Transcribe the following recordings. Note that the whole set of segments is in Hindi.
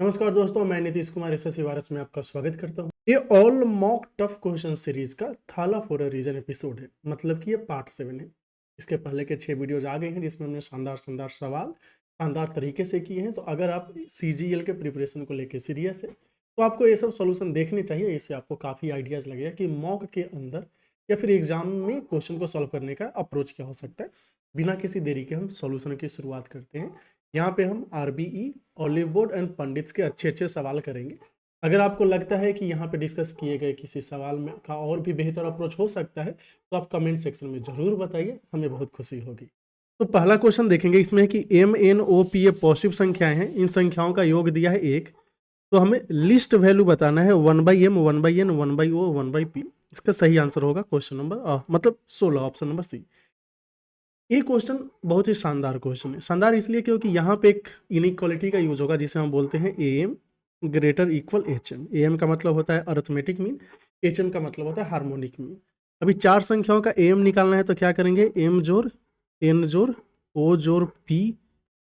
नमस्कार दोस्तों, मैं नीतीश कुमार एसएससी वायरस में आपका स्वागत करता हूं। ये all mock tough question series का थाला फॉर अ रीजन एपिसोड है, मतलब कि ये पार्ट 7 है। इसके पहले के 6 वीडियोज आ गए हैं जिसमें हमने शानदार शानदार सवाल शानदार तरीके से किए हैं। तो अगर आप सीजीएल के प्रिपरेशन को लेकर सीरियस है तो आपको ये सब सोल्यूशन देखने चाहिए। इससे आपको काफ़ी आइडियाज़ लगेगा कि मॉक के अंदर या फिर एग्जाम में क्वेश्चन को सॉल्व करने का अप्रोच क्या हो सकता है। बिना किसी देरी के हम सॉल्यूशन की शुरुआत करते हैं। यहाँ पे हम आरबीई, ऑलिव बोर्ड एंड पंडित्स के अच्छे अच्छे सवाल करेंगे। अगर आपको लगता है कि यहाँ पे डिस्कस किए गए किसी सवाल में का और भी बेहतर अप्रोच हो सकता है तो आप कमेंट सेक्शन में ज़रूर बताइए, हमें बहुत खुशी होगी। तो पहला क्वेश्चन देखेंगे, इसमें है कि एम एन ओ पी ये पॉजिटिव संख्याएं हैं, इन संख्याओं का योग दिया है 1। तो हमें लिस्ट वैल्यू बताना है 1/m 1/n 1/o 1/p। इसका सही आंसर होगा क्वेश्चन नंबर मतलब 16, ऑप्शन नंबर सी। ये क्वेश्चन बहुत ही शानदार क्वेश्चन है। शानदार इसलिए क्योंकि यहाँ पे एक इनइक्वालिटी का यूज होगा जिसे हम बोलते हैं M greater equal H M. M का मतलब होता है अरिथमेटिक मीन, एच एम का मतलब होता है हार्मोनिक मीन। अभी 4 संख्याओं का एम निकालना है तो क्या करेंगे, एम जोड़ एन जोड़ ओ जोड़ पी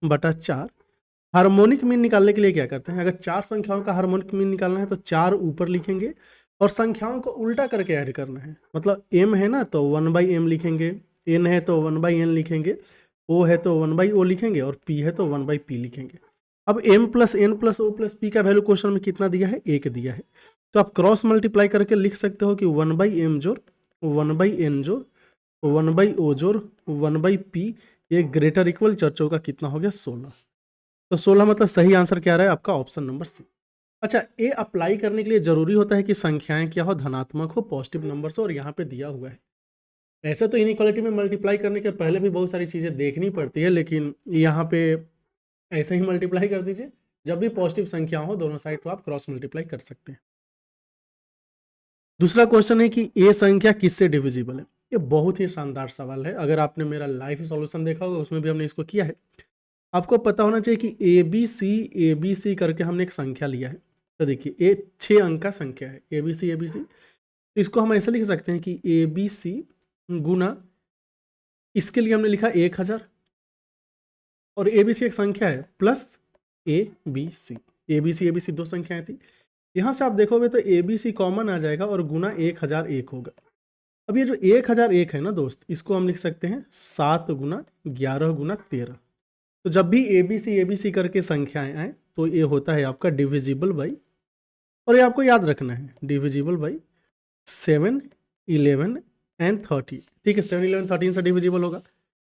बटा 4। हार्मोनिक मीन निकालने के लिए क्या करते हैं, अगर 4 संख्याओं का हार्मोनिक मीन निकालना है तो 4 ऊपर लिखेंगे और संख्याओं को उल्टा करके ऐड करना है। मतलब एम है ना तो 1/m लिखेंगे, एन है तो 1/n लिखेंगे, ओ है तो 1/o लिखेंगे और पी है तो 1/p लिखेंगे। अब m plus N plus O plus P का वैल्यू क्वेश्चन में कितना दिया है, 1 दिया है। तो आप क्रॉस मल्टीप्लाई करके लिख सकते हो कि 1/m जोड़ 1/n जोड़ 1/o जोड़ 1/p, ये ग्रेटर इक्वल चर्चों का कितना हो गया, 16। तो 16 मतलब सही आंसर क्या रहा है आपका, ऑप्शन नंबर सी। अच्छा, ये अप्लाई करने के लिए जरूरी होता है कि संख्याएं क्या हो, धनात्मक हो, पॉजिटिव नंबर्स हो, और यहाँ पे दिया हुआ है। ऐसा तो इनइक्वालिटी में मल्टीप्लाई करने के पहले भी बहुत सारी चीज़ें देखनी पड़ती है, लेकिन यहाँ पे ऐसे ही मल्टीप्लाई कर दीजिए। जब भी पॉजिटिव संख्या हो दोनों साइड तो आप क्रॉस मल्टीप्लाई कर सकते हैं। दूसरा क्वेश्चन है कि ये संख्या किससे डिविजिबल है। ये बहुत ही शानदार सवाल है। अगर आपने मेरा लाइव सॉल्यूशन देखा होगा उसमें भी हमने इसको किया है। आपको पता होना चाहिए कि ए बी सी करके हमने एक संख्या लिया है। तो देखिए ये 6 अंक का संख्या है, ए बी सी। इसको हम ऐसे लिख सकते हैं कि ए बी सी गुना, इसके लिए हमने लिखा 1000 और ए बी सी एक संख्या है प्लस ए बी सी दो संख्याएं थी। यहाँ से आप देखोगे तो ए बी सी कॉमन आ जाएगा और गुना 1001 होगा। अब ये जो 1001 है ना दोस्त, इसको हम लिख सकते हैं 7 गुना 11 गुना 13। तो जब भी ए बी सी करके संख्याएं आए तो ये होता है आपका डिविजिबल बाई, और ये आपको याद रखना है, डिविजिबल बाई 7, 11 एंड 30। ठीक है, 7, 11, 13 से डिविजिबल होगा।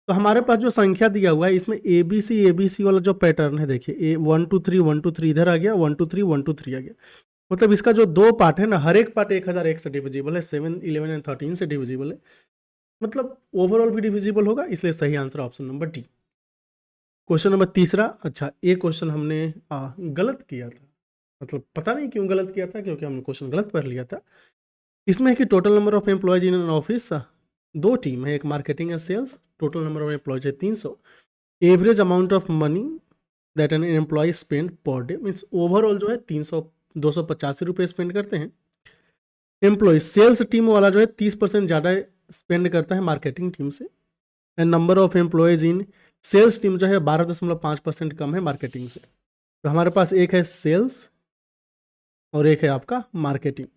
तो हमारे पास जो संख्या दिया हुआ है इसमें ए बी सी वाला जो पैटर्न है, देखिए 1 2 3 1 2 3 इधर आ गया, 1 2 3 1 2 3 आ गया। मतलब इसका जो 2 पार्ट है ना, हर एक पार्ट 1001 से डिविजिबल है, 7, 11 एंड 13 से डिविजिबल है। मतलब ओवरऑल भी डिविजिबल होगा, इसलिए सही answer option number D. Question number तीसरा। अच्छा, ये क्वेश्चन हमने गलत किया था, मतलब पता नहीं क्यों गलत किया था, क्योंकि हमने क्वेश्चन गलत पढ़ लिया था। इसमें है कि total number of employees in an office, 2 team है, एक marketing and sales. Total number of employees है 300। Average amount of money that an employee spend per day, means overall जो है 285 रुपये स्पेंड करते हैं। एम्प्लॉय सेल्स टीम वाला जो है 30% ज़्यादा स्पेंड करता है मार्केटिंग टीम से। And number of employees in sales team जो है 12.5% कम है मार्केटिंग से। तो हमारे पास एक है सेल्स और एक है आपका मार्केटिंग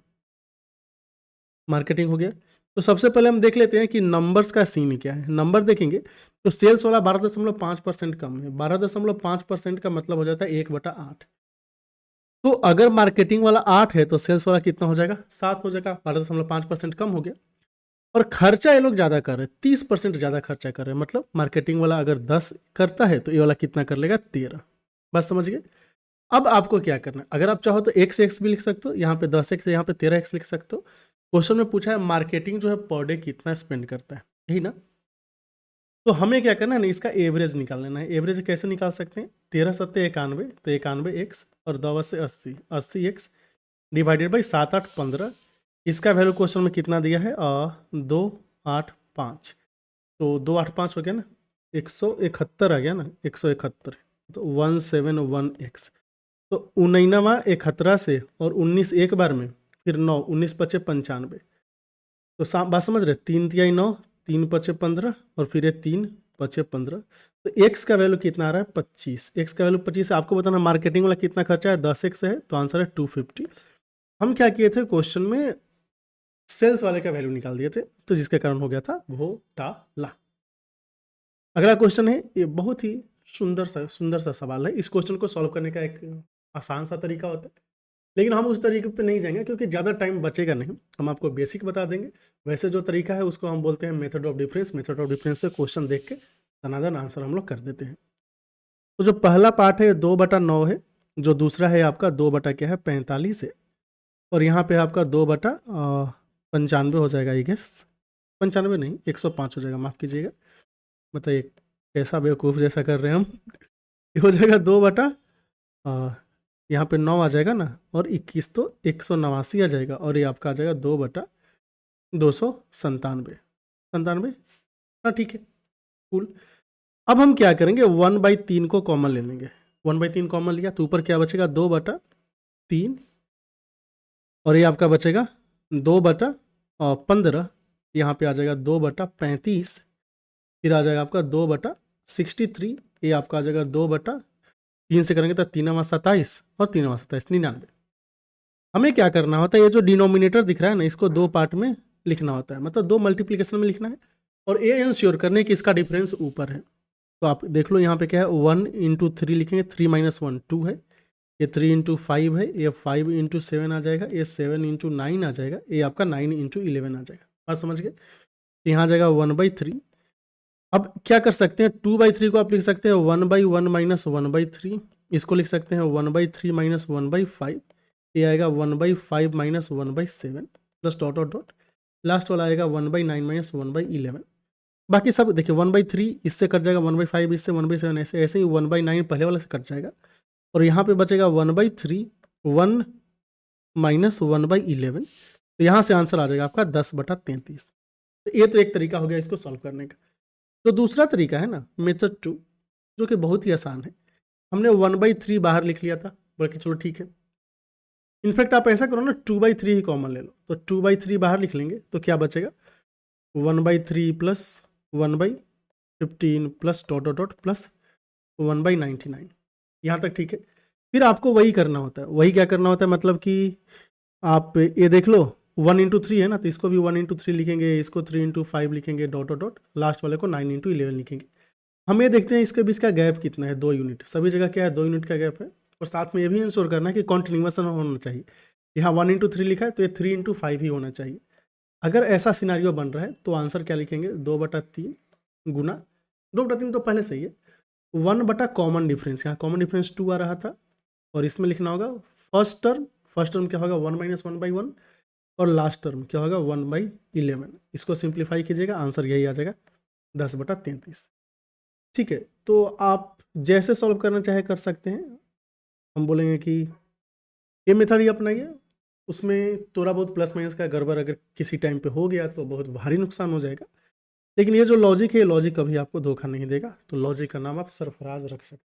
हो गया। तो सबसे पहले हम देख लेते हैं कि नंबर्स का सीन क्या है। नंबर देखेंगे तो सेल्स वाला 12.5% कम है। 12.5% का मतलब हो जाता है 1/8। तो अगर मार्केटिंग वाला 8 है तो सेल्स वाला कितना हो जाएगा, 7 हो जाएगा। 12.5% कम हो गया। और खर्चा ये लोग ज़्यादा कर रहे हैं, 30% ज़्यादा खर्चा कर रहे हैं। मतलब मार्केटिंग वाला अगर 10 करता है तो ये वाला कितना कर लेगा, 13। बस समझ गए। अब आपको क्या करना है, अगर आप चाहो तो x x भी लिख सकते हो, यहाँ पे 10x यहाँ पे 13x लिख सकते हो। क्वेश्चन में पूछा है मार्केटिंग जो है पर डे कितना स्पेंड करता है, यही ना। तो हमें क्या करना है ना, इसका एवरेज निकाल लेना है। एवरेज कैसे निकाल सकते हैं, 13 सत्ते 91, तो 91x और 2 से 80, 80x डिवाइडेड बाई 7 8 15। इसका वैल्यू क्वेश्चन में कितना दिया है, 285। तो 285 हो गया ना, 171 आ गया ना, 171। तो 171x। तो 99 71 से और 19 एक बार में, फिर 9, 19 पचे 95। तो बात समझ रहे, 3 तिहाई 9, 3 पचे 15 और फिर ये 3 5 15, तो एक्स का वैल्यू कितना आ रहा है 25, एक्स का वैल्यू 25 है। आपको बताना मार्केटिंग वाला कितना खर्चा है 10x है, तो आंसर है 250। हम क्या किए थे क्वेश्चन में सेल्स वाले का वैल्यू निकाल दिए थे, तो जिसके कारण हो गया था घोटाला। अगला क्वेश्चन है, ये बहुत ही सुंदर सा सवाल है। इस क्वेश्चन को सॉल्व करने का एक आसान सा तरीका होता है, लेकिन हम उस तरीके पे नहीं जाएंगे क्योंकि ज़्यादा टाइम बचेगा नहीं। हम आपको बेसिक बता देंगे। वैसे जो तरीका है उसको हम बोलते हैं method of difference. Method of difference से क्वेश्चन देख के धनाधन आंसर हम लोग कर देते हैं। तो जो पहला पार्ट है 2/9 है, जो दूसरा है आपका 2/45 है, और यहाँ पे आपका 2/95 हो जाएगा। आई गेस 95 नहीं 105 हो जाएगा, माफ़ कीजिएगा। बताइए कैसा बेवकूफ़ जैसा कर रहे हैं हम। ये हो जाएगा 2 यहाँ पे 9 आ जाएगा ना, और 21 तो 189 आ जाएगा, और ये आपका आ जाएगा 2/297। 97, हाँ ठीक है, कूल। अब हम क्या करेंगे 1/3 को कॉमन ले लेंगे। 1/3 कॉमन लिया तो ऊपर क्या बचेगा 2/3, और ये आपका बचेगा 2/15, यहाँ पे आ जाएगा 2/35, फिर आ जाएगा आपका 2/63, ये आपका आ जाएगा 2/3 से करेंगे तो 3 27 और 3 27 99। हमें क्या करना होता है, ये जो डिनोमिनेटर दिख रहा है ना, इसको 2 पार्ट में लिखना होता है, मतलब 2 मल्टीप्लिकेशन में लिखना है, और ये इंश्योर करने कि इसका डिफरेंस ऊपर है। तो आप देख लो यहाँ पे क्या है, 1 × 3 लिखेंगे, 3 - 1 2 है, ये 3 × 5 है, ये 5 × 7 आ जाएगा, ये 7 × 9 आ जाएगा, ये आपका 9 × 11 आ जाएगा। बात समझ गए। यहाँ आ जाएगा 1/3। अब क्या कर सकते हैं, 2/3 को आप लिख सकते हैं 1/1 - 1/3, इसको लिख सकते हैं 1/3 - 1/5, ये आएगा 1/5 - 1/7 plus dot dot dot, last वाला आएगा 1/9 - 1/11। बाकी सब देखिए 1/3 इससे कट जाएगा, 1/5 इससे, 1/7 ऐसे ऐसे ही 1/9 पहले वाले से कट जाएगा, और यहाँ पे बचेगा 1/3 1 - 1/11, तो यहाँ से आंसर आ जाएगा आपका 10/33। तो ये तो एक तरीका हो गया इसको सॉल्व करने का। तो दूसरा तरीका है ना मेथड 2, जो कि बहुत ही आसान है। हमने 1/3 बाहर लिख लिया था, बल्कि चलो ठीक है, इनफैक्ट आप ऐसा करो ना 2/3 ही कॉमन ले लो, तो 2/3 बाहर लिख लेंगे तो क्या बचेगा 1/3 plus 1/15 plus dot dot dot plus 1/99। यहाँ तक ठीक है। फिर आपको वही करना होता है, वही क्या करना होता है, मतलब कि आप ये देख लो 1 × 3 है ना, तो इसको भी 1 × 3 लिखेंगे, इसको 3 × 5 लिखेंगे, डॉट डॉट डॉट, लास्ट वाले को 9 × 11 लिखेंगे। हम ये देखते हैं इसके बीच का गैप कितना है, 2 यूनिट। सभी जगह क्या है 2 यूनिट का गैप है, और साथ में ये भी इंश्योर करना है कि कॉन्टिन्यूएशन होना चाहिए। यहाँ 1 × 3 लिखा है तो ये 3 × 5 ही होना चाहिए। अगर ऐसा सिनारियो बन रहा है तो आंसर क्या लिखेंगे 2/3 गुना 2/3 तो पहले से ही है, 1 कॉमन डिफरेंस, यहाँ कॉमन डिफरेंस 2 आ रहा था, और इसमें लिखना होगा फर्स्ट टर्म क्या होगा 1 - 1/1, और लास्ट टर्म क्या होगा 1/11। इसको सिंप्लीफाई कीजिएगा, आंसर यही आ जाएगा 10/33। ठीक है, तो आप जैसे सॉल्व करना चाहे कर सकते हैं। हम बोलेंगे कि ये मेथड ही अपनाइए, उसमें थोड़ा बहुत प्लस माइनस का गड़बड़ अगर किसी टाइम पे हो गया तो बहुत भारी नुकसान हो जाएगा, लेकिन ये जो लॉजिक है ये लॉजिक कभी आपको धोखा नहीं देगा। तो लॉजिक का नाम आप सरफराज रख सकते हैं।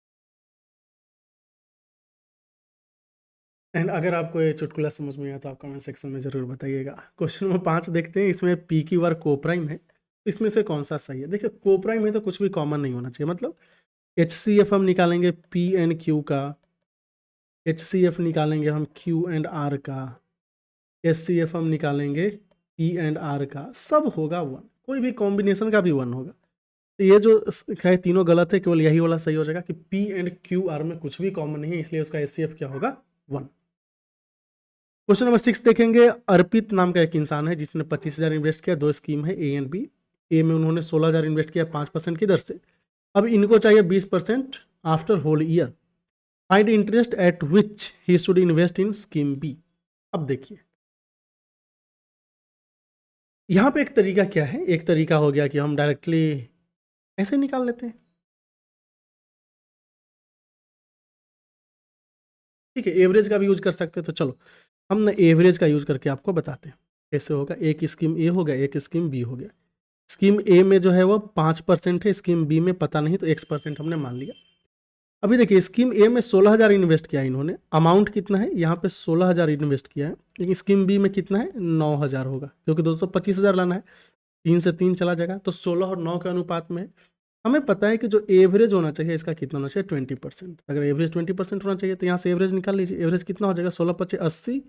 एंड अगर आपको ये चुटकुला समझ में आया तो आप कमेंट सेक्शन में ज़रूर बताइएगा। क्वेश्चन नंबर 5 देखते हैं, इसमें पी क्यू आर कोप्राइम है, इसमें से कौन सा सही है। देखिए कोप्राइम है तो कुछ भी कॉमन नहीं होना चाहिए, मतलब HCF हम निकालेंगे PNQ का, HCF निकालेंगे हम Q&R का, SCF हम निकालेंगे P&R का, सब होगा 1, कोई भी कॉम्बिनेशन का भी 1 होगा। तो ये जो है तीनों गलत है, केवल यही वाला सही हो जाएगा कि P&QR में कुछ भी कॉमन नहीं है, इसलिए उसका HCF क्या होगा 1। क्वेश्चन नंबर 6 देखेंगे। अर्पित नाम का एक इंसान है जिसने 25,000 इन्वेस्ट किया, 2 स्कीम है A एंड B। ए में उन्होंने 16,000 इन्वेस्ट किया 5% की दर से, अब इनको चाहिए 20% after whole year. Find interest at which he should invest in scheme B। अब देखिए यहाँ पे एक तरीका क्या है, एक तरीका हो गया कि हम डायरेक्टली ऐसे निकाल लेते हैं। ठीक है, एवरेज का भी यूज कर सकते हैं, तो चलो हम ना एवरेज का यूज करके आपको बताते हैं कैसे होगा। एक स्कीम ए हो गया, एक स्कीम बी हो गया। स्कीम ए में जो है वो 5% है, स्कीम बी में पता नहीं, तो X% हमने मान लिया। अभी देखिए स्कीम ए में 16,000 इन्वेस्ट किया इन्होंने, अमाउंट कितना है यहाँ पे 16,000 इन्वेस्ट किया है, लेकिन स्कीम बी में कितना है 9,000 होगा, क्योंकि 225,000 लाना है, 3 से 3 चला जाएगा, तो 16 और 9 के अनुपात में है। हमें पता है कि जो एवरेज होना चाहिए इसका कितना होना चाहिए 20%। अगर एवरेज 20% होना चाहिए तो यहाँ से एवरेज निकाल लीजिए। एवरेज कितना हो जाएगा 16×5 = 80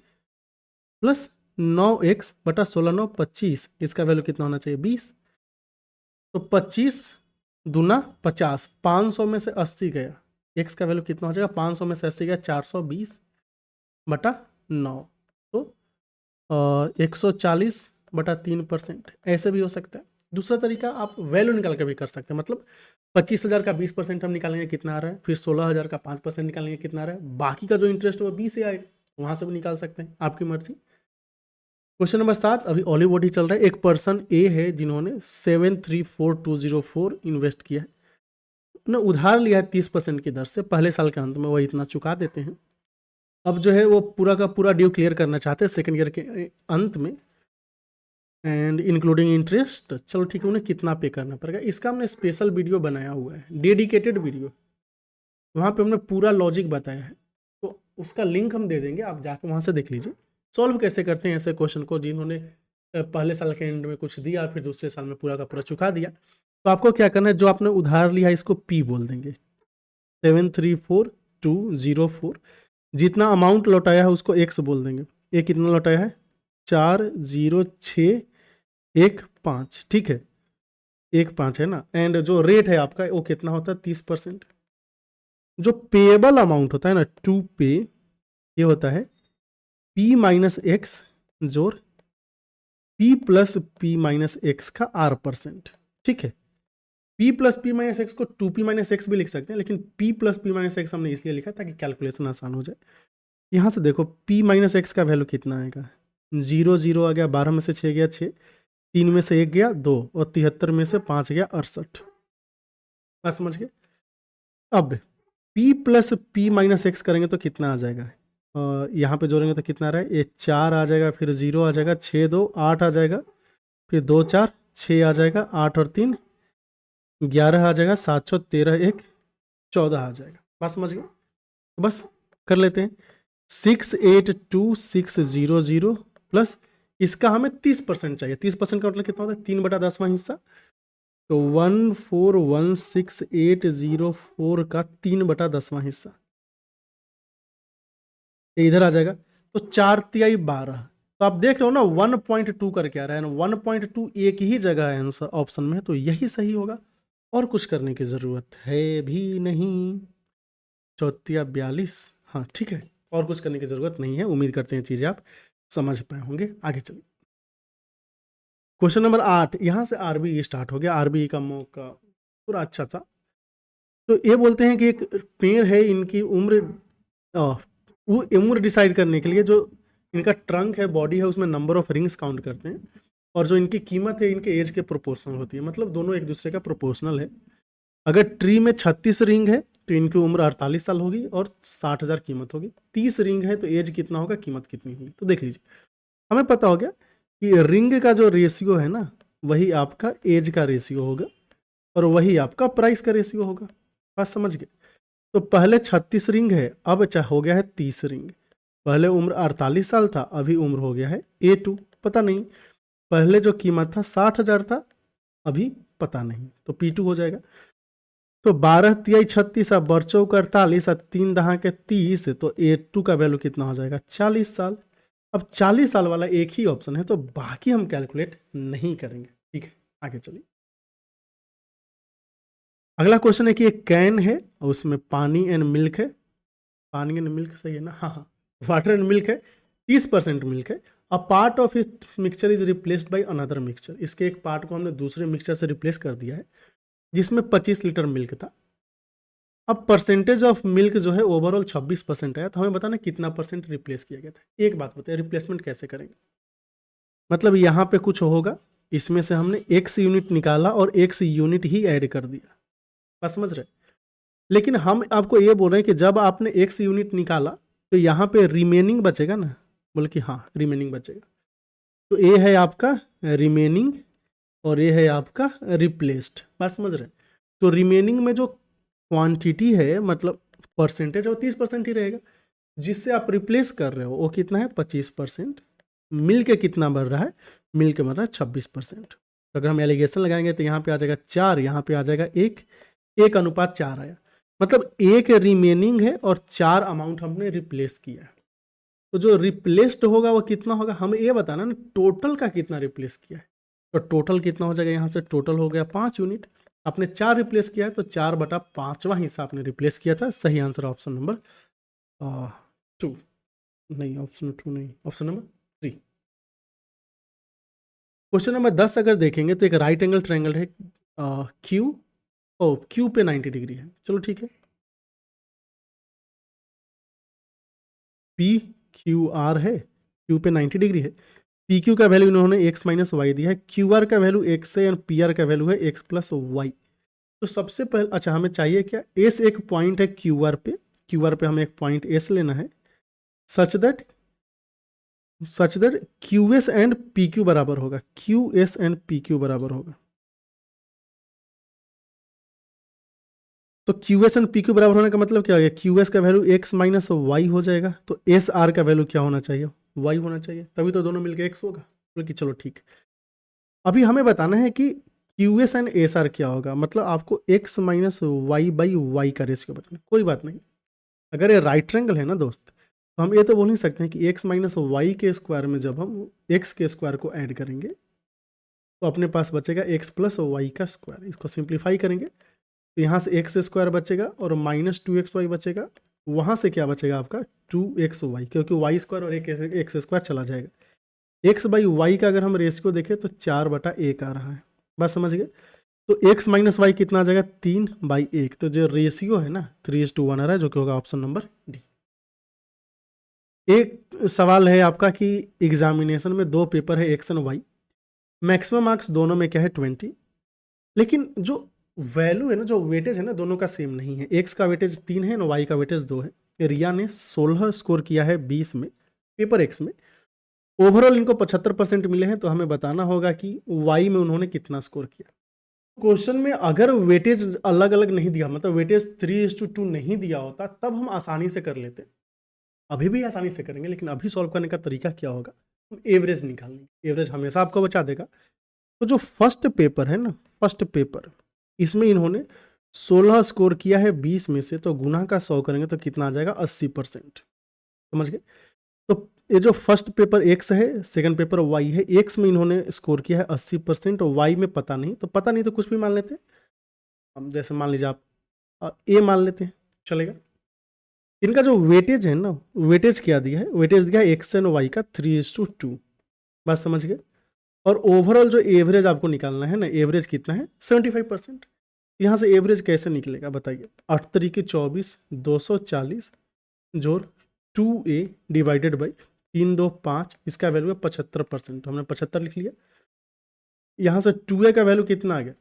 प्लस 9x बटा 16×9 = 25। इसका वैल्यू कितना होना चाहिए 20। तो 25 दूना 50, 500 में से 80 गया, x का वैल्यू कितना हो जाएगा 500 में से 80 गया 420/9। तो 140/3%। ऐसे भी हो सकता है। दूसरा तरीका आप वैल्यू निकाल के भी कर सकते हैं। मतलब 25,000 का 20% हम निकालेंगे कितना आ रहा है, फिर 16,000 का 5% निकालेंगे कितना आ रहा है, बाकी का जो इंटरेस्ट है वो 20 से आएगा, वहाँ से भी निकाल सकते हैं, आपकी मर्जी। क्वेश्चन नंबर 7, अभी ऑलीवुड चल रहा है। एक पर्सन ए है जिन्होंने 734204 इन्वेस्ट किया है, उन्हें उधार लिया है 30% की दर से। पहले साल के अंत में वो इतना चुका देते हैं। अब जो है वो पूरा का पूरा ड्यू क्लियर करना चाहते हैं सेकेंड ईयर के अंत में, एंड इंक्लूडिंग इंटरेस्ट। चलो ठीक है, उन्हें कितना पे करना पड़ेगा, इसका हमने स्पेशल वीडियो बनाया हुआ है, डेडिकेटेड वीडियो। वहाँ पे हमने पूरा लॉजिक बताया है, तो उसका लिंक हम दे देंगे, आप जाकर वहाँ से देख लीजिए सॉल्व कैसे करते हैं ऐसे क्वेश्चन को जिन्होंने पहले साल के एंड में कुछ दिया फिर दूसरे साल में पूरा का पूरा चुका दिया। तो आपको क्या करना है, जो आपने उधार लिया है इसको P बोल देंगे, 734204। जितना अमाउंट लौटाया है उसको X बोल देंगे। ये कितना लौटाया है 40615, ठीक है 15 है ना। एंड जो रेट है आपका वो कितना होता है 30%। जो पेएबल अमाउंट होता है ना टू पे, ये होता है P-X जोड़ P + P-X का R%, ठीक है। P + P-X को 2P-X भी लिख सकते हैं, लेकिन P + P-X हमने इसलिए लिखा ताकि कैलकुलेशन आसान हो जाए। यहाँ से देखो P-X का वैल्यू कितना आएगा, 0 0 आ गया, 12 में से 6 गया 6, 3 में से 1 गया 2, और 73 में से 5 गया 68। बात समझ गए। अब P + P-X करेंगे तो कितना आ जाएगा, यहाँ पे जोड़ेंगे तो कितना आ रहा है, ये 4 आ जाएगा, फिर 0 आ जाएगा, 6 2 8 आ जाएगा, फिर 2 4 6 आ जाएगा, 8 और 3 11 आ जाएगा, 7 6 13 1 14 आ जाएगा। बात समझ गए। बस कर लेते हैं, 682600 प्लस इसका हमें 30% चाहिए। 30% का मतलब कितना होता है 3/10वां हिस्सा। तो 1416804 का 3/10वां हिस्सा इधर आ जाएगा, तो 4×3 12। तो आप देख रहे हो ना 1.2 करके आ रहा है ना, 1.2 एक ही जगह है आंसर ऑप्शन में, तो यही सही होगा और कुछ करने की ज़रूरत है भी नहीं। 34 हाँ ठीक है, और कुछ करने की ज़रूरत नहीं है। उम्मीद करते हैं चीज़ें आप समझ पाए होंगे। आगे चलिए क्वेश्चन नंबर 8, यहाँ से RBE स्टार्ट हो गया। RBE का मौका पूरा अच्छा था। तो ये बोलते हैं कि एक पेड़ है, इनकी उम्र वो उम्र डिसाइड करने के लिए जो इनका ट्रंक है, बॉडी है, उसमें नंबर ऑफ रिंग्स काउंट करते हैं, और जो इनकी कीमत है इनके एज के प्रोपोर्शनल होती है। मतलब दोनों एक दूसरे का प्रोपोर्शनल है। अगर ट्री में 36 रिंग है तो इनकी उम्र 48 साल होगी और 60,000 कीमत होगी। 30 रिंग है तो एज कितना होगा, कीमत कितनी होगी। तो देख लीजिए, हमें पता हो गया कि रिंग का जो रेशियो है ना, वही आपका एज का रेशियो होगा और वही आपका प्राइस का रेशियो होगा। बात समझ गए। तो पहले 36 रिंग है, अब हो गया है 30 रिंग। पहले उम्र 48 साल था, अभी उम्र हो गया है A2, पता नहीं। पहले जो कीमत था 60,000 था, अभी पता नहीं, तो P2 हो जाएगा। तो 12×3 36, अब बरचौ 48, 3 दहा के 30, तो A2 का वैल्यू कितना हो जाएगा 40 साल। अब 40 साल वाला एक ही ऑप्शन है, तो बाकी हम कैलकुलेट नहीं करेंगे। ठीक है, आगे चलिए। अगला क्वेश्चन है कि एक कैन है और उसमें पानी एंड मिल्क है। पानी एंड मिल्क सही है ना, हाँ हाँ, वाटर एंड मिल्क है, 30% मिल्क है। अ पार्ट ऑफ इस mixture is replaced by another mixture. इसके एक पार्ट को हमने दूसरे मिक्सचर से रिप्लेस कर दिया है जिसमें 25 लीटर मिल्क था। अब परसेंटेज ऑफ मिल्क जो है ओवरऑल 26% आया, तो हमें बताना कितना परसेंट रिप्लेस किया गया था। एक बात बताइए, रिप्लेसमेंट कैसे करेंगे। मतलब यहाँ पे कुछ होगा, इसमें से हमने x यूनिट निकाला और x यूनिट ही ऐड कर दिया। बात समझ रहे। लेकिन हम आपको ये बोल रहे हैं कि जब आपने x यूनिट निकाला तो यहाँ पे रिमेनिंग बचेगा ना, बोले कि हाँ रिमेनिंग बचेगा। तो ये है आपका रिमेनिंग और ये है आपका रिप्लेस्ड। बात समझ रहे। तो रिमेनिंग में जो क्वांटिटी है, मतलब परसेंटेज, वो 30% ही रहेगा। जिससे आप रिप्लेस कर रहे हो वो कितना है 25%। मिल के कितना बढ़ रहा है, मिल के बढ़ रहा है 26%। तो अगर हम एलिगेशन लगाएंगे तो यहाँ पे आ जाएगा 4, यहाँ पे आ जाएगा 1, 1:4 आया। मतलब 1 रिमेनिंग है और 4 अमाउंट हमने रिप्लेस किया है। तो जो रिप्लेस्ड होगा वो कितना होगा, हमें ये बताना ना टोटल का कितना रिप्लेस किया है। तो टोटल कितना हो जाएगा, यहाँ से टोटल हो गया 5 यूनिट। आपने 4 रिप्लेस किया है तो 4/5वां हिस्सा आपने रिप्लेस किया था। सही आंसर ऑप्शन नंबर 2 नहीं, ऑप्शन 2 नहीं, ऑप्शन नंबर 3। क्वेश्चन नंबर 10 अगर देखेंगे तो एक राइट एंगल ट्रायंगल है क्यू, क्यू पे 90 डिग्री है। चलो ठीक है, पी क्यू आर है, क्यू पे 90 डिग्री है। पी क्यू का वैल्यू इन्होंने एक्स माइनस वाई दिया है, क्यू आर का वैल्यू एक्स है और पी आर का वैल्यू है एक्स प्लस वाई। तो सबसे पहले अच्छा हमें चाहिए क्या, एस एक पॉइंट है क्यू आर पे हमें एक पॉइंट एस लेना है such that Q S and P Q बराबर होगा, Q S and P Q बराबर होगा। तो Q S and P Q बराबर होने का मतलब क्या हो गया, क्यू एस का वैल्यू एक्स माइनस वाई हो जाएगा, तो एस आर का वैल्यू क्या होना चाहिए, वाई होना चाहिए, तभी तो दोनों मिलकर एक्स होगा। बोले कि चलो ठीक। अभी हमें बताना है कि Q S and S R क्या होगा, मतलब आपको X minus Y by Y का रेशियो बताना। कोई बात नहीं, अगर ये राइट ट्रायंगल है ना दोस्त, तो हम ये तो बोल नहीं सकते हैं कि एक्स माइनस वाई के स्क्वायर में जब हम एक्स के स्क्वायर को ऐड करेंगे तो अपने पास बचेगा एक्स प्लस वाई का स्क्वायर। इसको सिंप्लीफाई करेंगे तो यहाँ से एक्स स्क्वायर बचेगा और माइनस 2xy बचेगा। वहाँ से क्या बचेगा आपका 2xy, क्योंकि वाई स्क्वायर और एक एक्स स्क्वायर चला जाएगा। एक्स बाई वाई का अगर हम रेशियो देखें तो 4/1 आ रहा है, बस समझ गए। तो एक्स माइनस वाई कितना आ जाएगा, 3/1। तो जो रेशियो है ना 3:1 आ रहा है, जो कि होगा ऑप्शन नंबर डी। एक सवाल है आपका कि एग्जामिनेशन में 2 पेपर है X and Y, maximum marks दोनों में क्या है 20, लेकिन जो वैल्यू है ना, जो वेटेज है ना, दोनों का सेम नहीं है। एक्स का वेटेज 3 है और वाई का वेटेज 2 है। रिया ने 16 स्कोर किया है 20 में, पेपर एक्स में। ओवरऑल इनको 75% मिले हैं, तो हमें बताना होगा कि वाई में उन्होंने कितना स्कोर किया। क्वेश्चन में अगर वेटेज अलग अलग नहीं दिया, मतलब वेटेज 3:2 नहीं दिया होता, तब हम आसानी से कर लेते। अभी भी आसानी से करेंगे, लेकिन अभी सॉल्व करने का तरीका क्या होगा, हम एवरेज निकालेंगे। एवरेज हमेशा आपको बचा देगा। तो जो फर्स्ट पेपर है ना, फर्स्ट पेपर, इसमें इन्होंने 16 स्कोर किया है 20 में से, तो गुना का 100 करेंगे तो कितना आ जाएगा 80%। समझ गए। तो ये जो फर्स्ट पेपर एक्स है, सेकंड पेपर वाई है। एक्स में इन्होंने स्कोर किया है 80% और वाई में पता नहीं, तो पता नहीं तो कुछ भी मान लेते हैं हम। जैसे मान लीजिए आप ए मान लेते हैं, चलेगा। इनका जो वेटेज है ना, वेटेज क्या दिया है, वेटेज दिया है एक्स एंड वाई का 3:2, बात समझ गए। और ओवरऑल जो एवरेज आपको निकालना है ना, एवरेज कितना है 75%। यहाँ से एवरेज कैसे निकलेगा बताइए, 8 तरीके 24, 240 जोड़ 2a डिवाइडेड बाई 3 2 5, इसका वैल्यू है 75%, तो हमने 75 लिख लिया। यहाँ से 2a का वैल्यू कितना आ गया,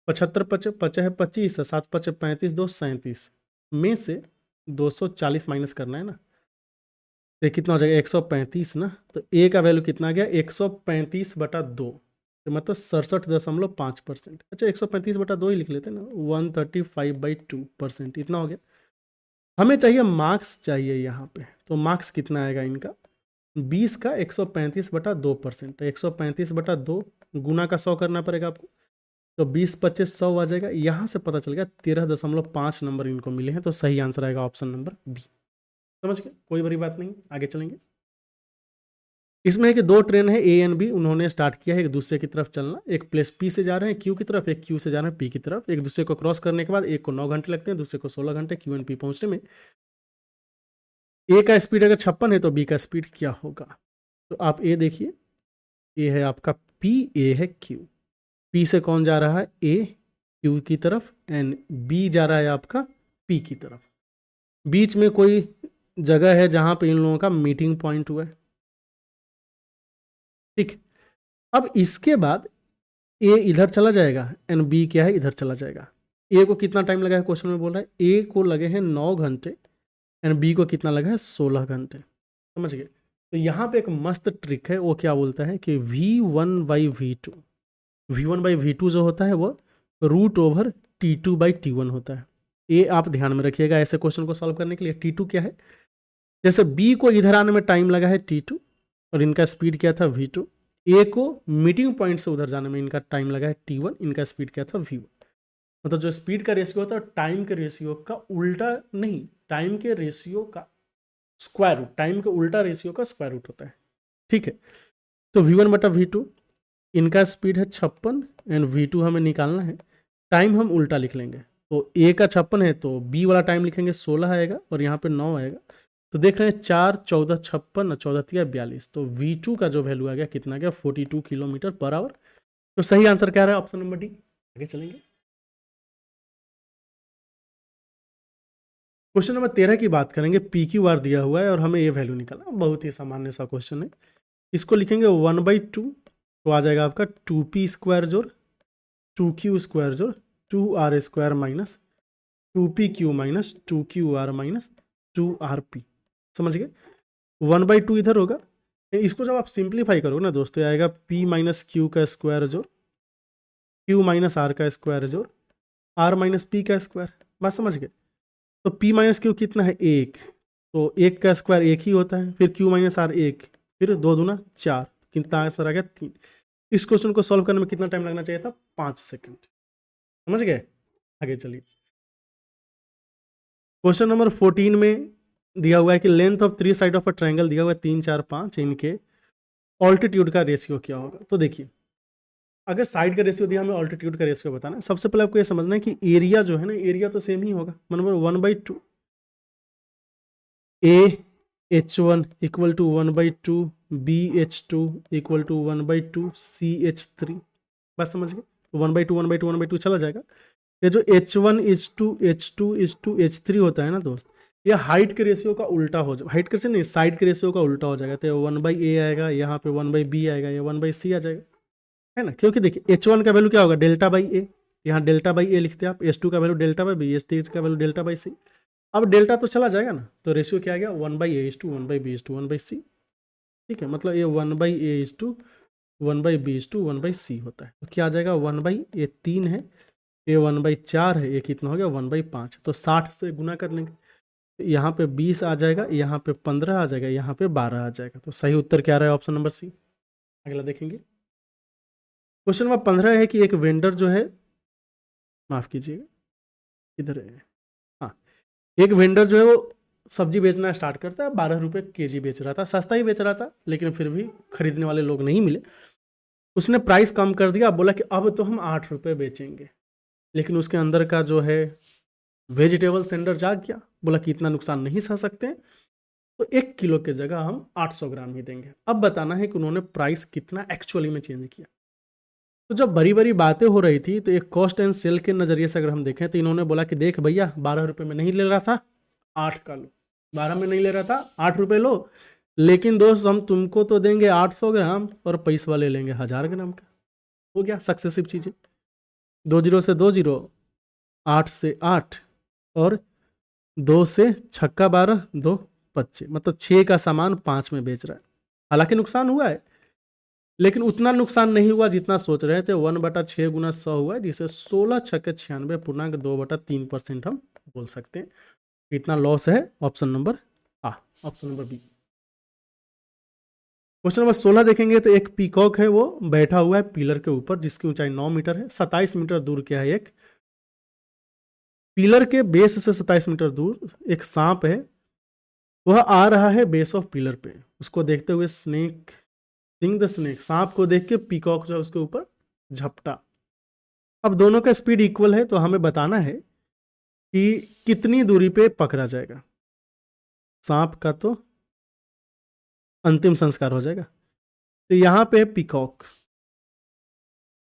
75 पचा है 25, 7 5 35, 2 37 में से 240 माइनस करना है ना, तो ये कितना हो जाएगा 135 ना। तो ए का वैल्यू कितना आ गया 135/2, तो मतलब 67.5%। अच्छा 135/2 ही लिख लेते हैं ना, 135/2%, इतना हो गया। हमें चाहिए मार्क्स चाहिए यहाँ पे, तो मार्क्स कितना आएगा इनका 20 का 135/2%, तो 135/2 गुना का 100 करना पड़ेगा आपको, तो 20 25 100 आ जाएगा। यहाँ से पता चल गया 13.5 नंबर इनको मिले हैं, तो सही आंसर आएगा ऑप्शन नंबर बी। समझ गए, कोई बड़ी बात नहीं, आगे चलेंगे। इसमें है कि 2 ट्रेन है ए एंड बी, उन्होंने स्टार्ट किया है एक दूसरे की तरफ चलना। एक प्लेस पी से जा रहे हैं क्यू की तरफ, एक क्यू से जा रहे हैं पी की तरफ। एक दूसरे को क्रॉस करने के बाद एक को 9 घंटे लगते हैं, दूसरे को 16 घंटे क्यू एंड पी पहुंचने में। ए का स्पीड अगर 56 है तो बी का स्पीड क्या होगा, तो आप ए देखिए, ए है आपका पी, ए है क्यू। पी से कौन जा रहा है, ए क्यू की तरफ, एंड बी जा रहा है आपका पी की तरफ। बीच में कोई जगह है जहां पे इन लोगों का मीटिंग पॉइंट हुआ है, ठीक। अब इसके बाद ए इधर चला जाएगा एंड बी क्या है इधर चला जाएगा। ए को कितना टाइम लगा है, क्वेश्चन में बोल रहा है ए को लगे हैं 9 घंटे एंड बी को कितना लगा है 16 घंटे। समझ गए। तो यहाँ पे एक मस्त ट्रिक है, वो क्या बोलता है कि v1/v2, v1/v2 जो होता है वो √T2/T1 होता है। ये आप ध्यान में रखिएगा ऐसे क्वेश्चन को सॉल्व करने के लिए। T2 क्या है, जैसे B को इधर आने में टाइम लगा है T2 और इनका स्पीड क्या था v2, ए को मीटिंग पॉइंट से उधर जाने में इनका टाइम लगा है t1, इनका स्पीड क्या था v1। मतलब जो स्पीड का रेशियो होता है टाइम के रेशियो का उल्टा नहीं, टाइम के रेशियो का स्क्वायर रूट, टाइम के उल्टा रेशियो का स्क्वायर रूट होता है। ठीक है, तो v1 बटा v2, इनका स्पीड है 56 एंड v2 हमें निकालना है। टाइम हम उल्टा लिख लेंगे, तो a का 56 है तो b वाला टाइम लिखेंगे 16 आएगा और यहाँ पे 9 आएगा। तो देख रहे हैं 4 14 56 और 14 42, तो v2 का जो वैल्यू आ गया कितना गया 42 किलोमीटर पर आवर। तो सही आंसर क्या रहा है ऑप्शन नंबर डी। आगे चलेंगे, क्वेश्चन नंबर 13 की बात करेंगे। पी क्यू आर दिया हुआ है और हमें ये वैल्यू निकालना, बहुत ही सामान्य सा क्वेश्चन है। इसको लिखेंगे 1/2, तो आ जाएगा आपका 2p स्क्वायर जोड़ 2q स्क्वायर जोड़ 2r square minus 2pq minus 2qr minus 2rp। समझ गए, 1/2 इधर होगा। इसको जब आप सिंप्लीफाई करोगे ना दोस्तों, आएगा p माइनस क्यू का स्क्वायर जोड़ q माइनस r का स्क्वायर जोड़ r माइनस p का स्क्वायर। बात समझ गए, तो p माइनस क्यू कितना है 1, तो 1 का स्क्वायर 1 ही होता है, फिर q माइनस r 1, फिर 2 दूना 4, कितना आंसर आ गया 3। इस क्वेश्चन को सॉल्व करने में कितना टाइम लगना चाहिए था 5 सेकंड। समझ गए, आगे चलिए। क्वेश्चन नंबर 14 में दिया हुआ है कि length of 3 side of a triangle दिया हुआ है 3 4 5, इनके ऑल्टीट्यूड का रेशियो क्या होगा। तो देखिए, अगर साइड का रेशियो दिया हमें ऑल्टीट्यूड का रेशियो बताना है। सबसे पहले आपको ये समझना है कि एरिया जो है ना, एरिया तो सेम ही होगा, number 1/2 AH1 equal to 1/2 BH2 equal to 1/2 CH3। बस समझ गए, 1/2 1/2 1/2 चला जाएगा। ये जो H1 H2 H2 H2 H3 होता है ना दोस्त, ये हाइट के रेशियो का उल्टा हो जाएगा, हाइट के रेशियो नहीं, साइड के रेशियो का उल्टा हो जाएगा। तो 1/A आएगा, यहाँ पे 1/B आएगा, ये 1/C आ जाएगा, है ना। क्योंकि देखिए H1 का वैल्यू क्या होगा डेल्टा बाई ए, यहाँ डेल्टा बाई ए लिखते हैं आप। H2 का value delta by B, H3 का वैल्यू डेल्टा बाई सी। अब डेल्टा तो चला जाएगा ना, तो रेशियो क्या आ गया 1/A/2 1/B/2 1/C। ठीक है, मतलब ये 1/A/2 1/B/2 1/C होता है। तो क्या आ जाएगा 1/A 3 है, ये 1/4 है, ये कितना हो गया 1/5। तो 60 से गुना कर लेंगे, यहाँ पे 20 आ जाएगा, यहाँ पे 15 आ जाएगा, यहाँ पे 12 आ जाएगा। तो सही उत्तर क्या रहा है ऑप्शन नंबर सी। अगला देखेंगे, क्वेश्चन नंबर 15 है कि एक वेंडर जो है, माफ कीजिएगा इधर है, हाँ, एक वेंडर जो है वो सब्जी बेचना स्टार्ट करता है, 12 रुपये केजी बेच रहा था, सस्ता ही बेच रहा था, लेकिन फिर भी खरीदने वाले लोग नहीं मिले। उसने प्राइस कम कर दिया, बोला कि अब तो हम 8 रुपये बेचेंगे। लेकिन उसके अंदर का जो है वेजिटेबल सेंडर जाग गया, बोला कि इतना नुकसान नहीं सह सकते, तो 1 किलो की जगह हम 800 ग्राम ही देंगे। अब बताना है कि उन्होंने प्राइस कितना एक्चुअली में चेंज किया। तो जब बड़ी बड़ी बातें हो रही थी, तो एक कॉस्ट एंड सेल के नज़रिए से अगर हम देखें, तो इन्होंने बोला कि देख भैया 12 रुपये में नहीं ले रहा था, 8 का लो। 12 में नहीं ले रहा था, 8 रुपये लो, लेकिन दोस्त हम तुमको तो देंगे 800 ग्राम और पैसे वाले लेंगे 1000 ग्राम का। हो गया सक्सेसिव चीज़ें, 2 जीरो से 2 जीरो, 8 से 8 और 2 से छक्का 12 2 25, मतलब 6 का सामान 5 में बेच रहा है। हालांकि नुकसान हुआ है, लेकिन उतना नुकसान नहीं हुआ जितना सोच रहे थे। 1/6 गुना 100 हुआ है, जिसे 16 छक्के 96.2/3% हम बोल सकते हैं। इतना लॉस है option number A, option number B. Question number 16 देखेंगे, तो एक पीकॉक है, वो बैठा हुआ है पिलर के ऊपर, जिसकी ऊंचाई 9 मीटर है। 27 मीटर दूर क्या है, एक पिलर के बेस से 27 मीटर दूर एक सांप है, वह आ रहा है बेस ऑफ पिलर पे। उसको देखते हुए स्नेक सिंग द स्नेक, सांप को देख के पीकॉक जो है उसके ऊपर झपटा। अब दोनों का स्पीड इक्वल है, तो हमें बताना है कि कितनी दूरी पे पकड़ा जाएगा। सांप का तो अंतिम संस्कार हो जाएगा। तो यहां पे पीकॉक,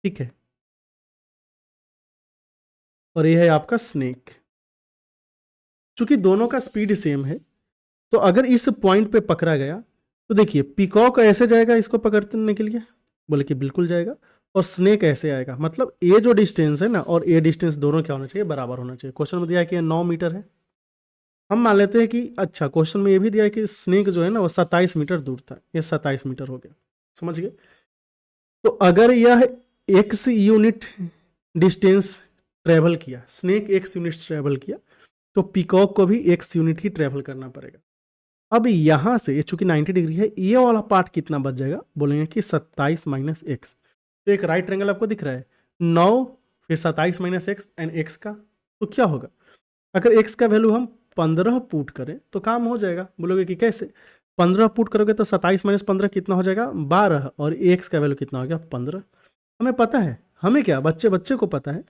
ठीक है, और ये है आपका स्नेक। चूंकि दोनों का स्पीड सेम है, तो अगर इस पॉइंट पे पकड़ा गया, तो देखिए पीकॉक ऐसे जाएगा इसको पकड़ने के लिए, बोले कि बिल्कुल जाएगा, और स्नेक ऐसे आएगा। मतलब ये जो डिस्टेंस है ना और ये डिस्टेंस दोनों क्या होना चाहिए, बराबर होना चाहिए। क्वेश्चन में दिया है कि 9 मीटर है, हम मान लेते हैं कि अच्छा क्वेश्चन में ये भी दिया है कि स्नेक जो है ना वो 27 मीटर दूर था, ये 27 मीटर हो गया। समझ गए, तो अगर यह x यूनिट डिस्टेंस ट्रेवल किया, स्नेक x यूनिट ट्रेवल किया, तो पीकॉक को भी x यूनिट ही ट्रेवल करना पड़ेगा। अब यहाँ से चूंकि 90 डिग्री है, ये वाला पार्ट कितना बच जाएगा, बोलेंगे कि 27 माइनस एक्स। तो एक राइट ट्रायंगल आपको दिख रहा है, 9 फिर 27 माइनस एक्स एंड एक्स का, तो क्या होगा, अगर एक्स का वैल्यू हम 15 पुट करें तो काम हो जाएगा। बोलोगे कि कैसे, 15 पुट करोगे तो 27 माइनस 15 कितना हो जाएगा, 12, और एक्स का वैल्यू कितना हो गया, 15। हमें पता है, हमें क्या, बच्चे बच्चे को पता है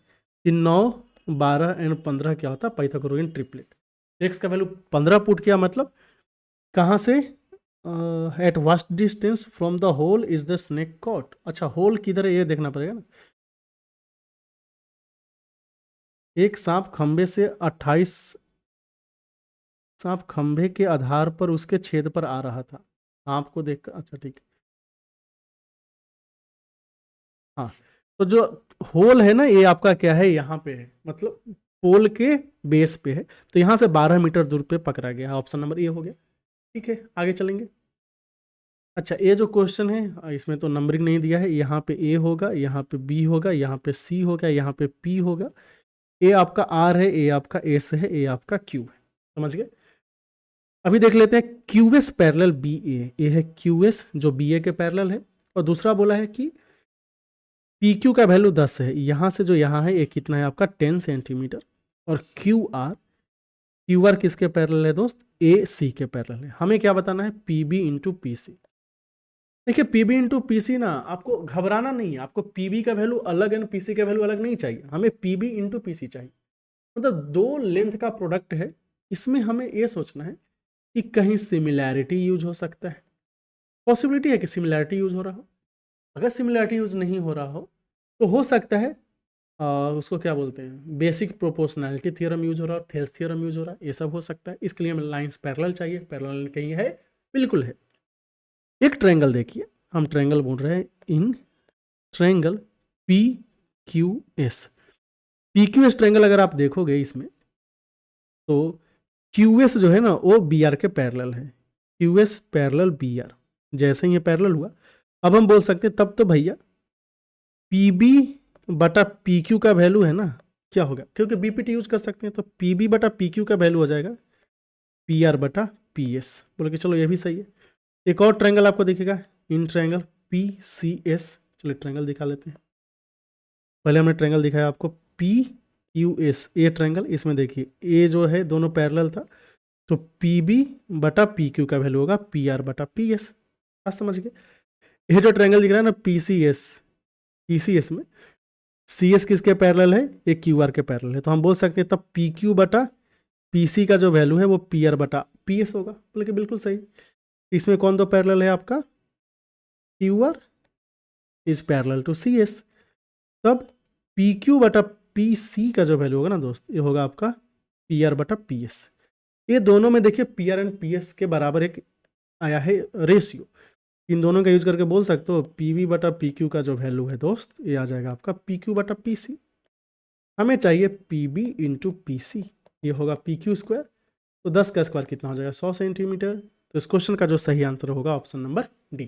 कि 9, 12 एंड 15 क्या होता है, पाइथागोरस ट्रिपलेट। एक्स का वैल्यू 15 पुट किया, मतलब कहाँ से, at vast distance from the hole is the snake caught. अच्छा, होल किधर है ये देखना पड़ेगा ना। एक सांप खंबे से 28 सांप खंभे के आधार पर उसके छेद पर आ रहा था, सांप को देखकर, अच्छा ठीक है, हाँ। तो जो होल है ना, ये आपका क्या है, यहाँ पे है, मतलब पोल के बेस पे है, तो यहाँ से 12 मीटर दूर पे पकड़ा गया। ऑप्शन नंबर ए हो गया। ठीक है, आगे चलेंगे। अच्छा, ये जो क्वेश्चन है इसमें तो नंबरिंग नहीं दिया है, यहाँ पे ए होगा, यहाँ पे बी होगा, यहाँ पे सी होगा, यहाँ पे पी होगा। ए आपका आर है, ए आपका एस है, ए आपका क्यू है। समझ गए। अभी देख लेते हैं क्यू एस पैरेलल बी ए है क्यू एस जो बी ए के पैरेलल है, और दूसरा बोला है कि पी क्यू का वैल्यू 10 है, यहाँ से जो यहाँ है ये कितना है आपका 10 सेंटीमीटर, और क्यू आर किसके पैरेलल है दोस्त, ए सी के पैरेलल है। हमें क्या बताना है, P B into P C. देखिए पीबी इंटू पीसी ना, आपको घबराना नहीं है, आपको पीबी का वैल्यू अलग है, पीसी का वैल्यू अलग नहीं चाहिए, हमें पीबी इंटू पीसी चाहिए। मतलब दो लेंथ का प्रोडक्ट है, इसमें हमें ये सोचना है कि कहीं सिमिलैरिटी यूज हो सकता है, पॉसिबिलिटी है कि सिमिलैरिटी यूज हो रहा हो। अगर सिमिलैरिटी यूज नहीं हो रहा हो तो हो सकता है उसको क्या बोलते हैं, बेसिक प्रोपोर्शनैलिटी थ्योरम यूज हो रहा है, थेल्स थ्योरम यूज हो रहा है, ये सब हो सकता है। इसके लिए हमें लाइंस पैरेलल चाहिए, पैरेलल कहीं है, बिल्कुल है। एक ट्रायंगल देखिए, हम ट्रायंगल बोल रहे हैं इन triangle P Q S. P Q S triangle अगर आप देखोगे इसमें, तो क्यू एस जो है ना वो बी आर के पैरेलल है, Q S parallel B R. जैसे ही ये पैरेलल हुआ, अब हम बोल सकते हैं तब तो भैया पी बी बटा पी क्यू का वैल्यू है ना क्या होगा, क्योंकि बीपीटी यूज कर सकते हैं, तो पी बी बटा पी क्यू का वैल्यू हो जाएगा पी आर बटा पी एस। बोले कि चलो ये भी सही है। एक और ट्रायंगल आपको दिखेगा in triangle P C S. चलिए ट्रायंगल दिखा लेते हैं। पहले हमने ट्रायंगल दिखाया आपको P Q S, a triangle. इसमें देखिए ए जो है दोनों पैरेलल था, तो पी बी बटा पी क्यू का वैल्यू होगा पी आर बटा पी एस। बात समझ गए। ये जो ट्रायंगल दिख रहा है ना पी सी एस में सी एस किसके पैरेलल है, ये क्यू आर के पैरेलल है, तो हम बोल सकते हैं तब पी क्यू बटा पी सी का जो वैल्यू है वो पी आर बटा पी एस होगा। बोले कि बिल्कुल सही। इसमें कौन दो पैरेलल है आपका, Q R is parallel to C S, तब पी क्यू बटा पी सी का जो वैल्यू होगा ना दोस्त, ये होगा आपका पी आर बटा पी एस। ये दोनों में देखिए P R and P S के बराबर एक आया है रेशियो, इन दोनों का यूज करके बोल सकते हो पी वी बटा पी क्यू का जो वैल्यू है दोस्त, ये आ जाएगा आपका पी क्यू बटा पी सी। हमें चाहिए P B into P C, ये होगा पी क्यू स्क्वायर, तो 10 का स्क्वायर कितना हो जाएगा 100 सेंटीमीटर। तो इस क्वेश्चन का जो सही आंसर होगा option number D.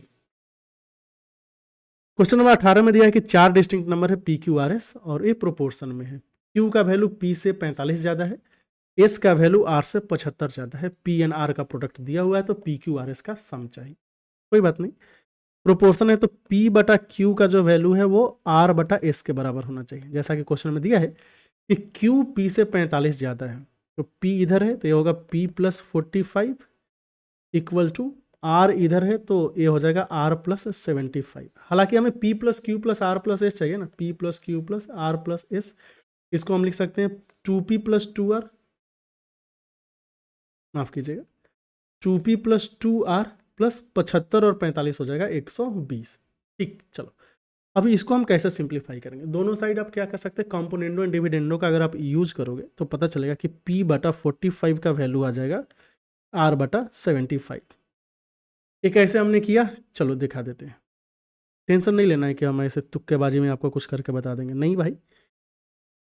Question number 18 में दिया है कि 4 डिस्टिंक्ट नंबर है पी क्यू आर एस और ए प्रोपोर्शन में है। क्यू का वैल्यू पी से 45 ज़्यादा है, एस का वैल्यू आर से 75 ज़्यादा है, पी एन आर का प्रोडक्ट दिया हुआ है, तो पी क्यू आर एस का सम चाहिए। कोई बात नहीं, प्रोपोर्शन है तो पी बटा क्यू का जो वैल्यू है वो आर बटा एस के बराबर होना चाहिए। जैसा कि क्वेश्चन में दिया है कि क्यू पी से 45 ज़्यादा है, तो पी इधर है तो ये होगा P plus 45 equal to R इधर है तो ये हो जाएगा आर प्लस 75। हालांकि हमें P plus Q plus R plus S चाहिए ना, P plus Q plus R plus S. इसको हम लिख सकते हैं 2p प्लस 2r, माफ कीजिएगा 2p प्लस 2r प्लस 75 और 45 हो जाएगा 120। ठीक, चलो अभी इसको हम कैसे सिंप्लीफाई करेंगे। दोनों साइड आप क्या कर सकते हैं, कॉम्पोनेंडो एंड डिविडेंडो का अगर आप यूज करोगे तो पता चलेगा कि p बटा 45 का वैल्यू आ जाएगा r बटा 75। ये कैसे हमने किया, चलो दिखा देते हैं। टेंशन नहीं लेना है कि हम ऐसे तुक्केबाजी में आपको कुछ करके बता देंगे, नहीं भाई।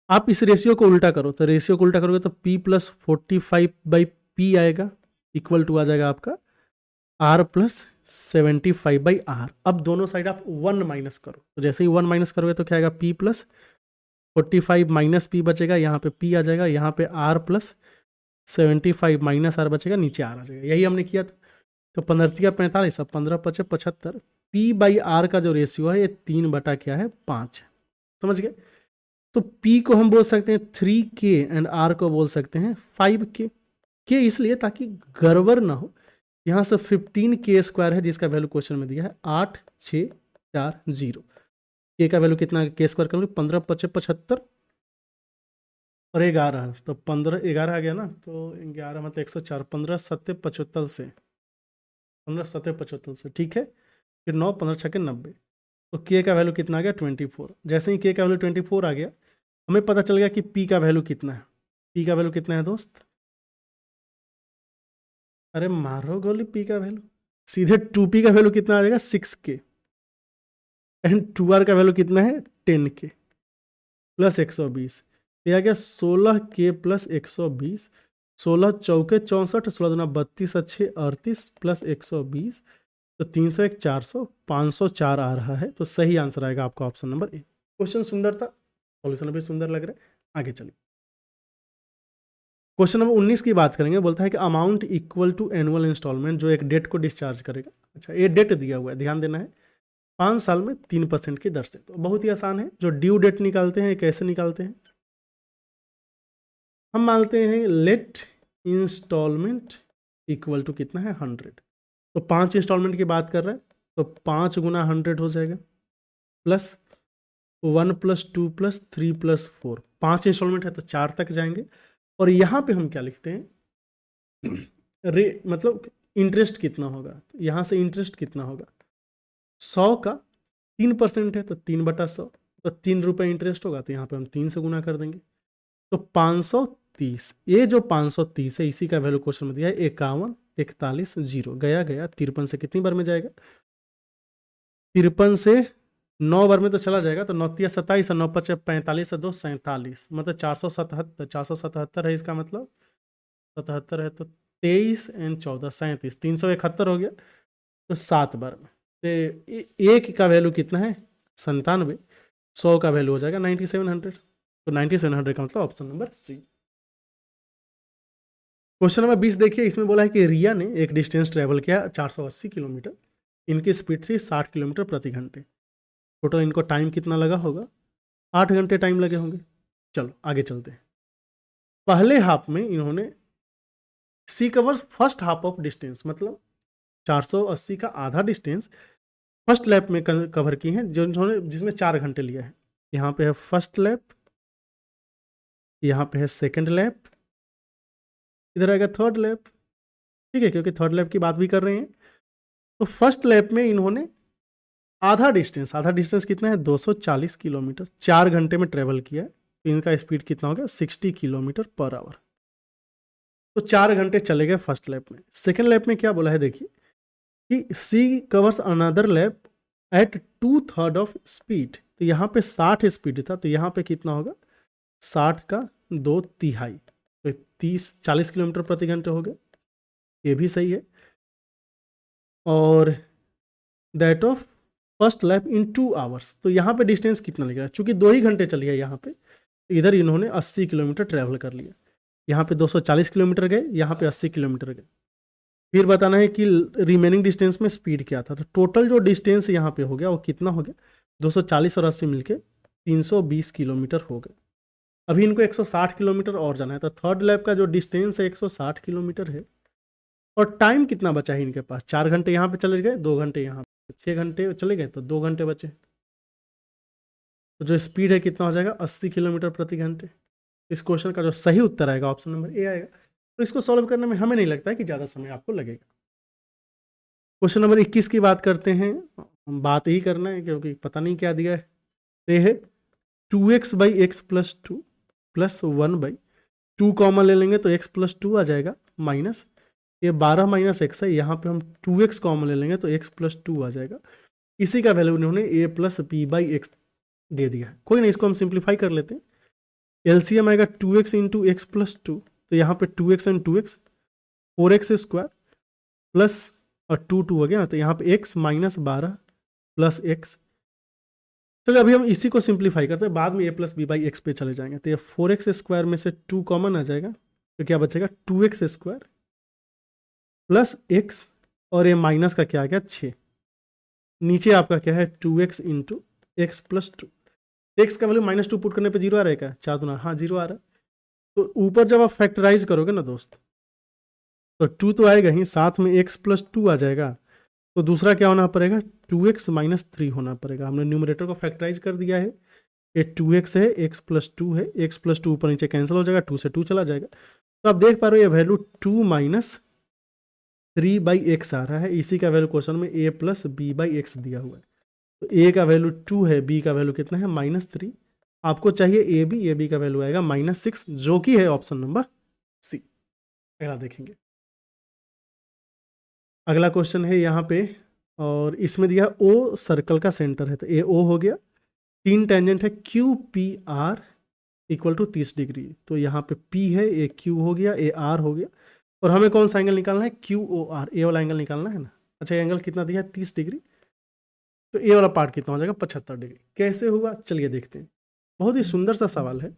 आप इस रेशियो को उल्टा करो, तो रेशियो को उल्टा करोगे तो p प्लस 45 बाई पी आएगा, इक्वल टू आ जाएगा आपका r प्लस 75 बाई आर। अब दोनों साइड आप 1 माइनस करो, तो जैसे ही 1 माइनस करोगे तो क्या आएगा p प्लस 45 माइनस पी बचेगा, यहाँ पे p आ जाएगा, यहाँ पे r प्लस 75 माइनस आर बचेगा, नीचे r आ जाएगा। यही हमने किया था। तो 15×45, अब 15×5 = 75। P/R का जो रेशियो है ये 3 क्या है 5 है। समझ गए। तो P को हम बोल सकते हैं 3K एंड R को बोल सकते हैं 5K। K इसलिए ताकि गड़बड़ ना हो। यहाँ से 15K² है जिसका वैल्यू क्वेश्चन में दिया है 8640। K का वैल्यू कितना K² कर लो 15×5 = 75 और 11, तो 11 आ गया ना, तो 11 मतलब 104, 15×7 = 75 से ठीक है। फिर 9, 15×6 = 90। तो K का वैल्यू कितना आ गया 24। जैसे ही K का वैल्यू 24 आ गया, हमें पता चल गया कि P का वैल्यू कितना है। P का वैल्यू कितना है दोस्त? अरे मारो गोली, P का वैल्यू सीधे 2P का वैल्यू कितना आ जाएगा 6K एंड 2R का वैल्यू कितना है 10K प्लस 120। ये आ गया 16K प्लस 120। 16×4 = 64, 16×2 = 32, 6 38 प्लस 120, तो 301, 400, 504 आ रहा है। तो सही आंसर आएगा आपका ऑप्शन नंबर ए। क्वेश्चन सुंदर था, सॉल्यूशन भी सुंदर लग रहा है। आगे चलिए क्वेश्चन नंबर 19 की बात करेंगे। बोलता है कि amount equal to annual instalment जो एक डेट को डिस्चार्ज करेगा। अच्छा, ये डेट दिया हुआ है, ध्यान देना है, 5 साल में 3% की दर से। तो बहुत ही आसान है। जो ड्यू डेट निकालते हैं कैसे निकालते हैं, हम मानते हैं लेट इंस्टॉलमेंट इक्वल टू कितना है 100। तो 5 इंस्टॉलमेंट की बात कर रहा है, तो 5 × 100 हो जाएगा प्लस 1 + 2 + 3 + 4। 5 इंस्टॉलमेंट है तो 4 तक जाएंगे। और यहाँ पे हम क्या लिखते हैं मतलब इंटरेस्ट कितना होगा। तो यहाँ से इंटरेस्ट कितना होगा, 100 का 3% है तो 3/100, तो 3 रुपये इंटरेस्ट होगा। तो यहाँ पे हम 3 से गुना कर देंगे, तो 530। ये जो 530 है इसी का वैल्यू क्वेश्चन में दिया है 51, 41, 0 गया 53 से कितनी बार में जाएगा, 53 से 9 बार में तो चला जाएगा। तो 9 × 27 और 9 × 5 = 45 और 2 = 47, मतलब 477। 477 है इसका मतलब, 77 है तो 23 एंड 14 37, 371 हो गया। तो 7 बार में। तो एक का वैल्यू कितना है 97, 100 का वैल्यू हो जाएगा 9700। तो 9700 का मतलब option number C. Question number 20 देखिए, इसमें बोला है कि रिया ने एक डिस्टेंस ट्रेवल किया 480 किलोमीटर, इनकी स्पीड थी 60 किलोमीटर प्रति घंटे। टोटल इनको टाइम कितना लगा होगा, 8 घंटे टाइम लगे होंगे। चलो आगे चलते हैं। पहले हाफ में इन्होंने C covers first half of distance, मतलब 480 का आधा डिस्टेंस फर्स्ट लैप में कवर की हैं, जो इन्होंने जिसमें 4 घंटे लिया है। यहाँ पे है फर्स्ट लैप, यहाँ पे है सेकंड लैप, इधर आएगा थर्ड लैप। ठीक है, क्योंकि थर्ड लैप की बात भी कर रहे हैं। तो फर्स्ट लैप में इन्होंने आधा डिस्टेंस कितना है 240 किलोमीटर 4 घंटे में ट्रेवल किया है। तो इनका स्पीड कितना हो गया 60 किलोमीटर/आवर। तो 4 घंटे चले गए फर्स्ट लैप में। सेकंड लैप में क्या बोला है देखिए कि C covers another lap at 2/3 of speed. तो यहाँ पे 60 स्पीड था, तो यहाँ पे कितना होगा 60 का 2/3, तो 40 किलोमीटर प्रति घंटे हो गया। ये भी सही है। और that of first lap in 2 hours. तो यहाँ पे डिस्टेंस कितना लगेगा, चूंकि 2 ही घंटे चली है यहाँ पे, इधर इन्होंने 80 किलोमीटर ट्रैवल कर लिया। यहाँ पे 240 किलोमीटर गए, यहाँ पे 80 किलोमीटर गए। फिर बताना है कि रिमेनिंग डिस्टेंस में स्पीड क्या था। तो टोटल जो डिस्टेंस यहाँ पे हो गया वो कितना हो गया, 240 और 80 मिलके 320 किलोमीटर हो गए। अभी इनको 160 किलोमीटर और जाना है। तो थर्ड लैप का जो डिस्टेंस है 160 किलोमीटर है। और टाइम कितना बचा है इनके पास, 4 घंटे यहाँ पे चले गए, 2 घंटे यहाँ पे, 6 घंटे चले गए, तो 2 घंटे बचे। तो जो स्पीड है कितना हो जाएगा 80 किलोमीटर प्रति घंटे। इस क्वेश्चन का जो सही उत्तर आएगा ऑप्शन नंबर ए आएगा। तो इसको सॉल्व करने में हमें नहीं लगता है कि ज़्यादा समय आपको लगेगा। क्वेश्चन नंबर 21 की बात करते हैं। हम बात ही करना है क्योंकि पता नहीं क्या दिया है। तो ये है 2x/x + 2 + 1/2 कॉमन ले लेंगे तो x + 2 आ जाएगा, माइनस ये 12 - x है, यहाँ पे हम 2x कॉमन ले लेंगे तो x + 2 आ जाएगा। इसी का वैल्यू उन्होंने a + b/x दे दिया है। कोई नहीं, इसको हम सिंप्लीफाई कर लेते हैं। एलसीएम आएगा 2x × x + 2, तो यहाँ पे 2x and 2x 4x² plus और 2 हो गया ना, तो यहाँ पे x - 12 + x। चलो अभी हम इसी को सिंप्लीफाई करते हैं, बाद में a + b/x पे चले जाएंगे। तो ये 4x² में से 2 कॉमन आ जाएगा, तो क्या बचेगा 2x² + x और ये माइनस का क्या आ गया 6। नीचे आपका क्या है 2x into x plus 2। X का वैल्यू -2 पुट करने पे 0 आ रहा है क्या? 4 दूना, हाँ 0 आ रहा है। तो ऊपर जब आप फैक्टराइज करोगे ना दोस्त, तो 2 तो आएगा ही, साथ में x प्लस 2 आ जाएगा। तो दूसरा क्या होना पड़ेगा 2x माइनस 3 होना पड़ेगा। हमने न्यूमरेटर को फैक्टराइज कर दिया है, ये 2x है, x प्लस 2 है, x प्लस 2 ऊपर नीचे कैंसिल हो जाएगा, 2 से 2 चला जाएगा। तो आप देख पा रहे हो ये वैल्यू 2 माइनस 3/x आ रहा है। इसी का वैल्यू क्वेश्चन में a प्लस b/x दिया हुआ है। तो a का वैल्यू 2 है, b का वैल्यू कितना है -3। आपको चाहिए a b का वैल्यू आएगा -6, जो कि है ऑप्शन नंबर सी। अगला देखेंगे, अगला क्वेश्चन है यहाँ पे, और इसमें दिया ओ सर्कल का सेंटर है, तो ए ओ हो गया। 3 टेंजेंट है Q P R equal to 30 degree. तो यहाँ पे P है, ए क्यू हो गया, ए आर हो गया, और हमें कौन सा एंगल निकालना है क्यू ओ आर, ए वाला एंगल निकालना है ना। अच्छा, एंगल कितना दिया है 30 डिग्री, तो ए वाला पार्ट कितना हो जाएगा 75 डिग्री। कैसे हुआ चलिए देखते हैं। बहुत ही सुंदर सा सवाल है,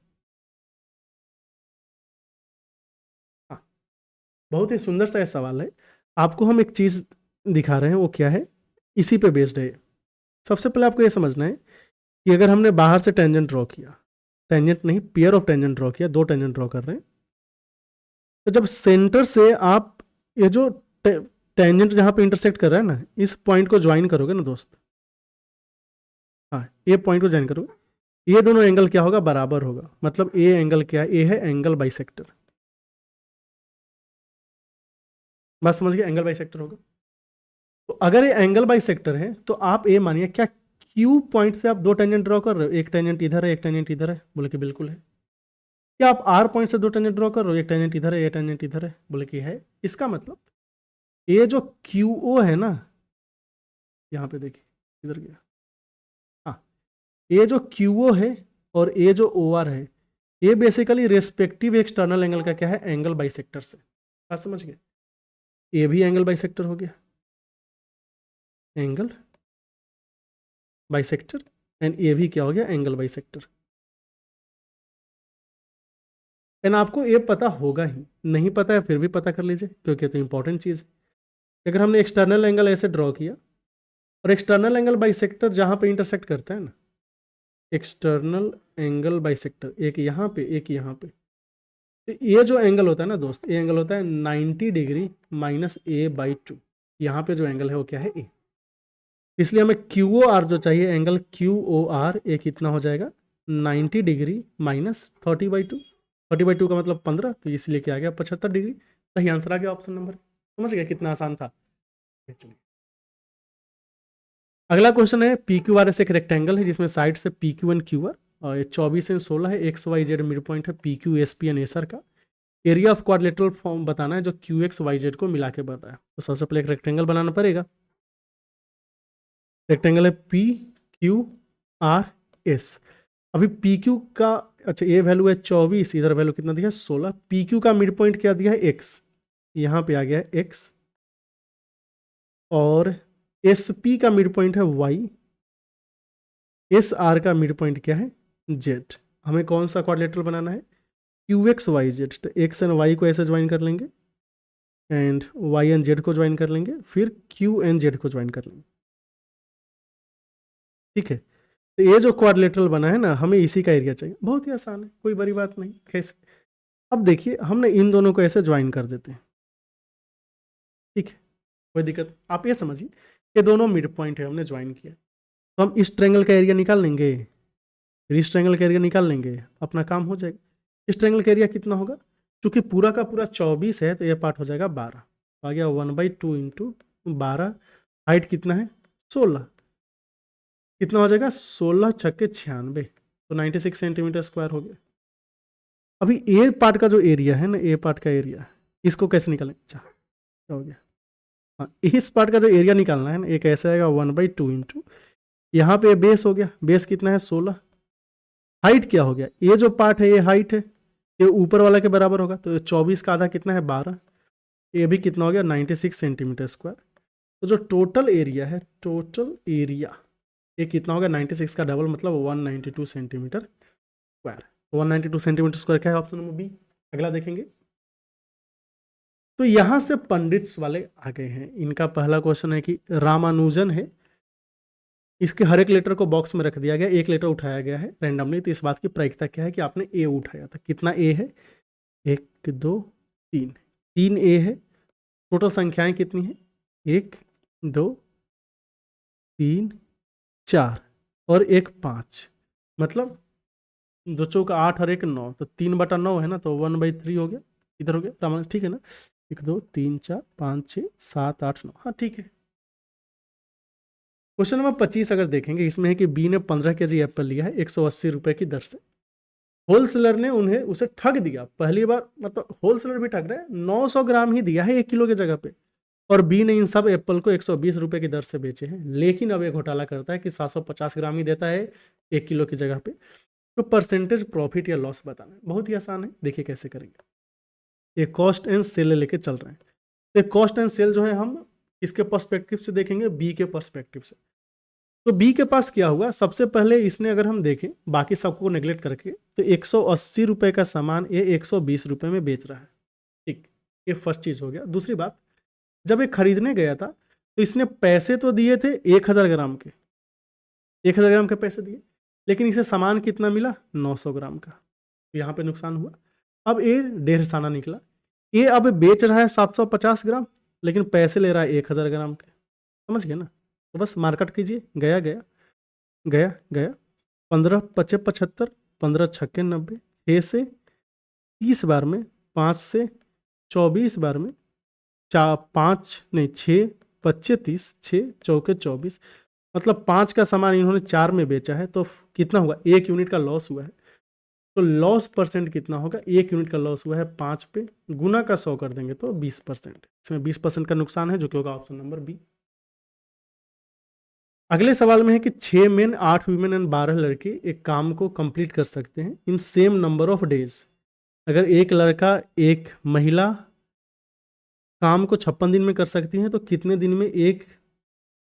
हाँ बहुत ही सुंदर सा सवाल है। आपको हम एक चीज़ दिखा रहे हैं, वो क्या है, इसी पे बेस्ड है। सबसे पहले आपको ये समझना है कि अगर हमने बाहर से टेंजेंट ड्रॉ किया, टेंजेंट नहीं पेयर ऑफ टेंजेंट ड्रॉ किया, 2 टेंजेंट ड्रॉ कर रहे हैं, तो जब सेंटर से आप ये जो टेंजेंट जहाँ पे इंटरसेक्ट कर रहा है ना, इस पॉइंट को ज्वाइन करोगे ना दोस्त, हाँ ये पॉइंट को ज्वाइन करोगे, ये दोनों एंगल क्या होगा बराबर होगा। मतलब ए एंगल क्या है, ए है एंगल बाइसेक्टर। बात समझ गए, एंगल बाइसेक्टर होगा। तो अगर ये एंगल बाइसेक्टर है तो आप ये मानिए क्या क्यू पॉइंट से आप 2 टेंजेंट ड्रॉ कर रहे हो, एक टेंजेंट इधर है एक टेंजेंट इधर है, बोले कि बिल्कुल है। क्या आप आर पॉइंट से 2 टेंजेंट ड्रॉ कर रहे हो, एक टेंजेंट इधर है एक टेंजेंट इधर है, बोले कि है। इसका मतलब ये जो क्यू ओ है ना, यहाँ पे देखिए इधर गया, हाँ ये जो क्यू ओ है और ये जो ओ आर है, ये बेसिकली रेस्पेक्टिव एक्सटर्नल एंगल का क्या है, एंगल बाइसेक्टर से। बात समझ गए, ये भी एंगल बाइसेक्टर हो गया, एंगल बाइसेक्टर, एंड ये भी क्या हो गया, एंगल बाइसेक्टर। एंड आपको ये पता होगा ही, नहीं पता है फिर भी पता कर लीजिए, क्योंकि तो इंपॉर्टेंट चीज़ है। अगर हमने एक्सटर्नल एंगल ऐसे ड्रॉ किया, और एक्सटर्नल एंगल बाइसेक्टर जहाँ पे इंटरसेक्ट करता है ना, एक्सटर्नल एंगल बाइसेक्टर एक यहाँ पे एक यहाँ पे, तो ये जो एंगल होता है ना दोस्त, ये एंगल होता है 90 डिग्री -a/2। यहाँ पे जो एंगल है वो क्या है ए। इसलिए हमें क्यू ओ आर जो चाहिए, angle Q O R A कितना हो जाएगा 90 डिग्री -30/2। 30/2 का मतलब 15, तो इसलिए क्या आ गया 75 डिग्री। सही आंसर आ गया ऑप्शन नंबर। समझ गया कितना आसान था। चलिए अगला क्वेश्चन है, पी क्यू आर एस एक रेक्टेंगल है जिसमें साइड से P Q and Q R, और ये 24 एंड 16 है, X Y Z mid point है P Q S P and S R का। एरिया ऑफ क्वाड्रिलेटरल फॉर्म बताना है जो क्यू एक्स वाई जेड को मिला के बन रहा है। तो सबसे पहले एक रेक्टेंगल बनाना पड़ेगा। रेक्टेंगल है पी क्यू आर एस। अभी पी क्यू का, अच्छा ये वैल्यू है 24, इधर वैल्यू कितना दिया है 16। पी क्यू का मिड पॉइंट क्या दिया है एक्स, यहाँ पे आ गया है एक्स, और एस पी का मिड पॉइंट है वाई, एस आर का मिड पॉइंट क्या है जेड। हमें कौन सा क्वाड्रिलेटरल बनाना है, क्यू एक्स वाई जेड। तो एक्स एंड वाई को ऐसे ज्वाइन कर लेंगे, एंड वाई एंड जेड को ज्वाइन कर लेंगे, फिर क्यू एंड जेड को ज्वाइन कर लेंगे। ठीक है, तो ये जो क्वाड्रिलेटरल बना है ना, हमें इसी का एरिया चाहिए। बहुत ही आसान है, कोई बड़ी बात नहीं। कैसे, अब देखिए हमने इन दोनों को ऐसे ज्वाइन कर देते हैं। ठीक है, कोई दिक्कत, आप ये समझिए ये दोनों मिड पॉइंट है, हमने ज्वाइन किया, तो हम इस ट्रायंगल का एरिया निकाल लेंगे, फिर इस ट्रायंगल का एरिया निकाल लेंगे, अपना काम हो जाएगा। इस ट्रायंगल का एरिया कितना होगा, चूंकि पूरा का पूरा 24 है, तो यह पार्ट हो जाएगा 12, आ गया 1/2 इंटू 12। हाइट कितना है 16, कितना हो जाएगा 16 छक्के 96, तो 96 सेंटीमीटर स्क्वायर हो गया। अभी ए पार्ट का जो एरिया है ना, ए पार्ट का एरिया, इसको कैसे निकालें, अच्छा क्या हो गया, हाँ इस पार्ट का जो एरिया निकालना है ना, एक ऐसा आएगा 1/2 इंटू, यहाँ पे बेस हो गया, बेस कितना है 16। हाइट क्या हो गया, ये जो पार्ट है ये हाइट है, ये ऊपर वाला के बराबर होगा, तो 24 का आधा कितना है 12, ये भी कितना हो गया 96 सेंटीमीटर स्क्वायर। तो जो टोटल एरिया है, टोटल एरिया ये कितना होगा 96 का डबल, मतलब 192 सेंटीमीटर स्क्वायर। 192 सेंटीमीटर स्क्वायर क्या है, ऑप्शन नंबर बी। अगला देखेंगे, तो यहाँ से पंडित्स वाले आ गए हैं। इनका पहला क्वेश्चन है कि रामानुजन है, इसके हर एक लेटर को बॉक्स में रख दिया गया, एक लेटर उठाया गया है रैंडमली, तो इस बात की प्रायिकता क्या है कि आपने ए उठाया था। कितना ए है? 1 2 3, 3 ए है। टोटल संख्याएं कितनी है? 1 2 3 4 और एक 5, मतलब 2 चौका 8 और 1 9, तो 3/9 है ना, तो 1/3 हो गया। इधर हो गया रामानुज, ठीक है ना। 1 2 3 4 5 6 7 8 9, हाँ ठीक है। क्वेश्चन नंबर 25 अगर देखेंगे, इसमें है कि बी ने 15 केजी एप्पल लिया है 180 रुपए की दर से। होलसेलर ने उसे ठग दिया पहली बार, मतलब होलसेलर भी ठग रहा है, 900 ग्राम ही दिया है 1 किलो की जगह पे, और बी ने इन सब एप्पल को 120 रुपए की दर से बेचे हैं। लेकिन अब ये घोटाला करता है कि 750 ग्राम ही देता है 1 किलो की जगह पे। तो परसेंटेज प्रॉफिट या लॉस बताना है। बहुत ही आसान है, देखिए कैसे करेंगे। ये कॉस्ट एंड सेल लेके चल रहे हैं। तो कॉस्ट एंड सेल जो है हम किसके पर्सपेक्टिव से देखेंगे? बी के पर्सपेक्टिव से। तो बी के पास क्या हुआ? सबसे पहले इसने, अगर हम देखें बाकी सबको नेग्लेक्ट करके, तो 180 रुपए का सामान ये 120 रुपए में बेच रहा है। ठीक, ये फर्स्ट चीज हो गया। दूसरी बात, जब ये खरीदने गया था तो इसने पैसे तो दिए थे 1000 ग्राम के, 1000 ग्राम के पैसे दिए, लेकिन इसे सामान कितना मिला? 900 ग्राम का। यहाँ पे नुकसान हुआ। अब ये 1.5 आना निकला। ये अब बेच रहा है 750 ग्राम, लेकिन पैसे ले रहा है 1000 ग्राम के। समझ गए ना? तो बस मार्केट कीजिए, गया गया गया गया, 15 पचे 75, 15 छक्के 90, 6 से 30 बार में, 5 से 24 बार में, 5 नहीं 6 25 30, 6 चौके 24, मतलब 5 का सामान इन्होंने 4 में बेचा है, तो कितना हुआ? 1 यूनिट का लॉस हुआ है। तो लॉस परसेंट कितना होगा? 1 यूनिट का लॉस हुआ है 5 पे, गुना का 100 कर देंगे तो 20%। इसमें 20% का नुकसान है, जो कि होगा ऑप्शन नंबर बी। अगले सवाल में है कि 6 मेन 8 वीमेन एंड 12 लड़के एक काम को कंप्लीट कर सकते हैं in same number of days. अगर एक लड़का एक महिला काम को 56 दिन में कर सकती हैं, तो कितने दिन में एक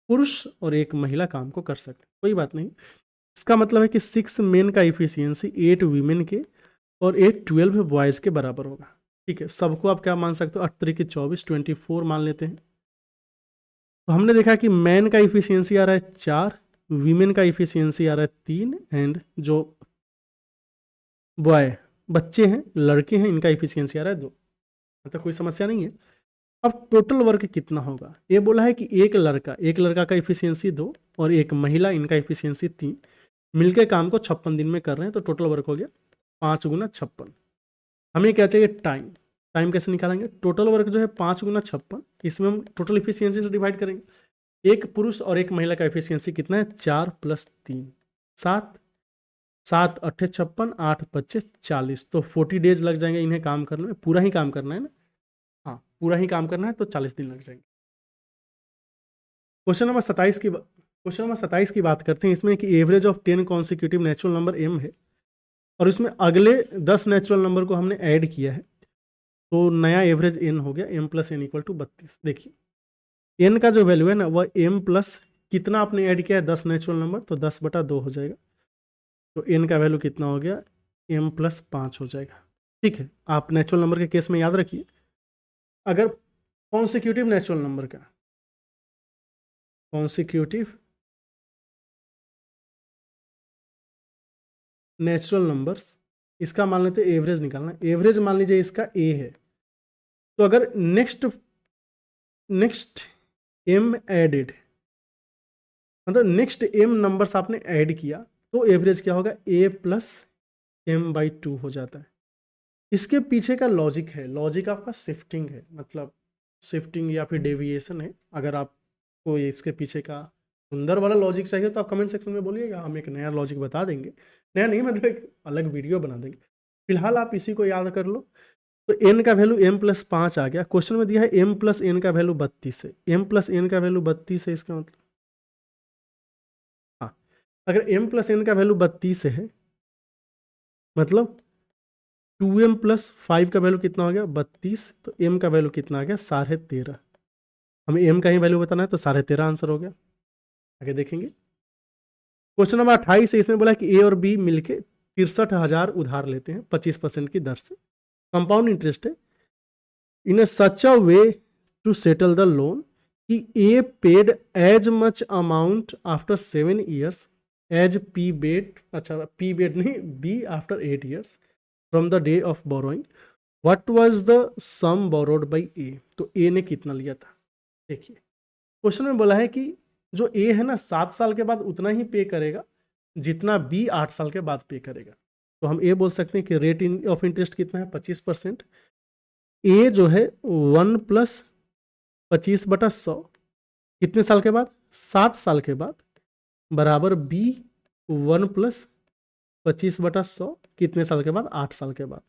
पुरुष और एक महिला काम को कर सकते हैं? कोई बात नहीं। इसका मतलब है कि 6 मेन का इफिशियंसी 8 वीमेन के और 12 बॉयज़ के बराबर होगा। ठीक है, सबको आप क्या मान सकते हो? 8 3 24, 24 मान लेते हैं। तो हमने देखा कि मैन का इफिशियंसी आ रहा है 4, वीमेन का इफिशियंसी आ रहा है 3, एंड जो बॉय बच्चे हैं, लड़के हैं, इनका इफिशियंसी आ रहा है 2। मतलब कोई समस्या नहीं है। अब टोटल वर्क कितना होगा? ये बोला है कि एक लड़का का इफिशियंसी 2 और एक महिला, इनका इफिशियंसी 3, मिलके काम को 56 दिन में कर रहे हैं, तो टोटल वर्क हो गया 5 गुना 56। हमें क्या चाहिए? टाइम। टाइम कैसे निकालेंगे? टोटल वर्क जो है 5 गुना 56, इसमें हम टोटल इफिशियंसी से डिवाइड करेंगे। एक पुरुष और एक महिला का इफिशियंसी कितना है? 4 + 3 7, 7 8 56, 8 25 40, तो 40 डेज लग जाएंगे इन्हें काम करने में। पूरा ही काम करना है ना? हाँ, पूरा ही काम करना है, तो 40 दिन लग जाएंगे। क्वेश्चन नंबर 27 की बात करते हैं। इसमें कि average of 10 consecutive natural number m है, और इसमें अगले 10 नेचुरल नंबर को हमने ऐड किया है, तो नया एवरेज n हो गया, m + n = 32। देखिए n का जो वैल्यू है ना, वह m प्लस कितना आपने ऐड किया है? 10 नेचुरल नंबर, तो 10/2 हो जाएगा। तो n का वैल्यू कितना हो गया? m + 5 हो जाएगा। ठीक है, आप नेचुरल नंबर के केस में याद रखिए, अगर कॉन्सिक्यूटिव नेचुरल नंबर का कॉन्सिक्यूटिव नेचुरल नंबर्स, इसका मान लेते हैं एवरेज निकालना। एवरेज मान लीजिए इसका a है, तो अगर नेक्स्ट m एडेड, मतलब नेक्स्ट m नंबर्स आपने ऐड किया, तो एवरेज क्या होगा? a + m/2 हो जाता है। इसके पीछे का लॉजिक है, लॉजिक आपका शिफ्टिंग है, मतलब शिफ्टिंग या फिर डेविएशन है। अगर आपको इसके पीछे का सुंदर वाला लॉजिक चाहिए, तो आप कमेंट सेक्शन में बोलिएगा, हम एक नया लॉजिक बता देंगे। नया नहीं, मतलब एक अलग वीडियो बना देंगे। फिलहाल आप इसी को याद कर लो। तो n का वैल्यू m + 5 आ गया। क्वेश्चन में दिया है m + n का वैल्यू 32 है। m + n का वैल्यू 32 है, इसका मतलब, हाँ, अगर m + n का वैल्यू 32 है, मतलब 2m + 5 का वैल्यू कितना हो गया? 32, तो m का वैल्यू कितना आ गया? 13.5। हमें m का ही वैल्यू बताना है, तो 13.5 आंसर हो गया। आगे देखेंगे क्वेश्चन नंबर 28 है। इसमें बोला है कि a और b मिलके 63,000 उधार लेते हैं 25% की दर से। कंपाउंड इंटरेस्ट है। In such a way to settle the loan कि A paid as much amount after 7 years as P paid, अच्छा पी बेड नहीं, B after 8 years from the day of borrowing, what was the sum borrowed by A. तो ए ने कितना लिया था। देखिए क्वेश्चन में बोला है कि जो ए है ना 7 साल के बाद उतना ही पे करेगा जितना बी 8 साल के बाद पे करेगा। तो हम ए बोल सकते हैं कि रेट ऑफ इंटरेस्ट कितना है 25%। ए जो है 1 + 25/100 कितने साल के बाद, 7 साल के बाद, बराबर बी 1 + 25/100 कितने साल के बाद, 8 साल के बाद।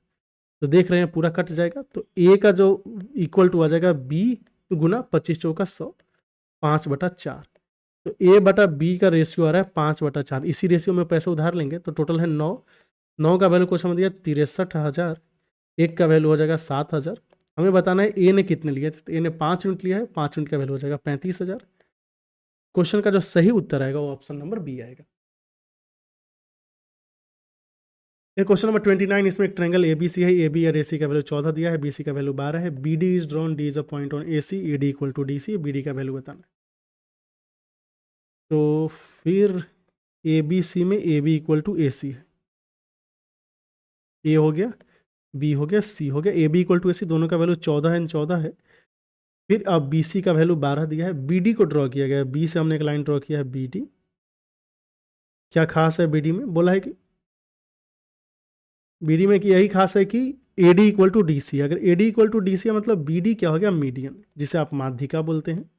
तो देख रहे हैं पूरा कट जाएगा, तो ए का जो इक्वल टू आ जाएगा बी गुना 25 चौका 100, 5/4। तो ए बटा बी का रेशियो आ रहा है 5/4। इसी रेशियो में पैसे उधार लेंगे तो टोटल है 9। 9 का वैल्यू क्वेश्चन में दिया 63,000, एक का वैल्यू हो जाएगा 7,000। हमें बताना है ए ने कितने लिए थे, तो ए ने 5 यूनिट लिया है, 5 यूनिट का वैल्यू हो जाएगा 35,000। क्वेश्चन का जो सही उत्तर आएगा वो ऑप्शन नंबर बी आएगा। ये क्वेश्चन नंबर 29, इसमें एक ट्रायंगल एबीसी है, एबी और एसी का वैल्यू 14 दिया है, बीसी का वैल्यू 12 है, BD is drawn, D is a point on AC, AD equal to DC, BD का वैल्यू बताना है। तो फिर ए बी सी में A B equal to A C है, ए हो गया, बी हो गया, सी हो गया, ए बी इक्वल टू ए सी, दोनों का वैल्यू 14 एंड 14 है। फिर अब बी सी का वैल्यू 12 दिया है, बी डी को ड्रॉ किया गया है, बी से हमने एक लाइन ड्रॉ किया है बी डी। क्या खास है बी डी में, बोला है कि बी डी में कि यही खास है कि A D equal to D C. अगर A D equal to D C मतलब बी डी क्या हो गया, मीडियन, जिसे आप माध्यिका बोलते हैं।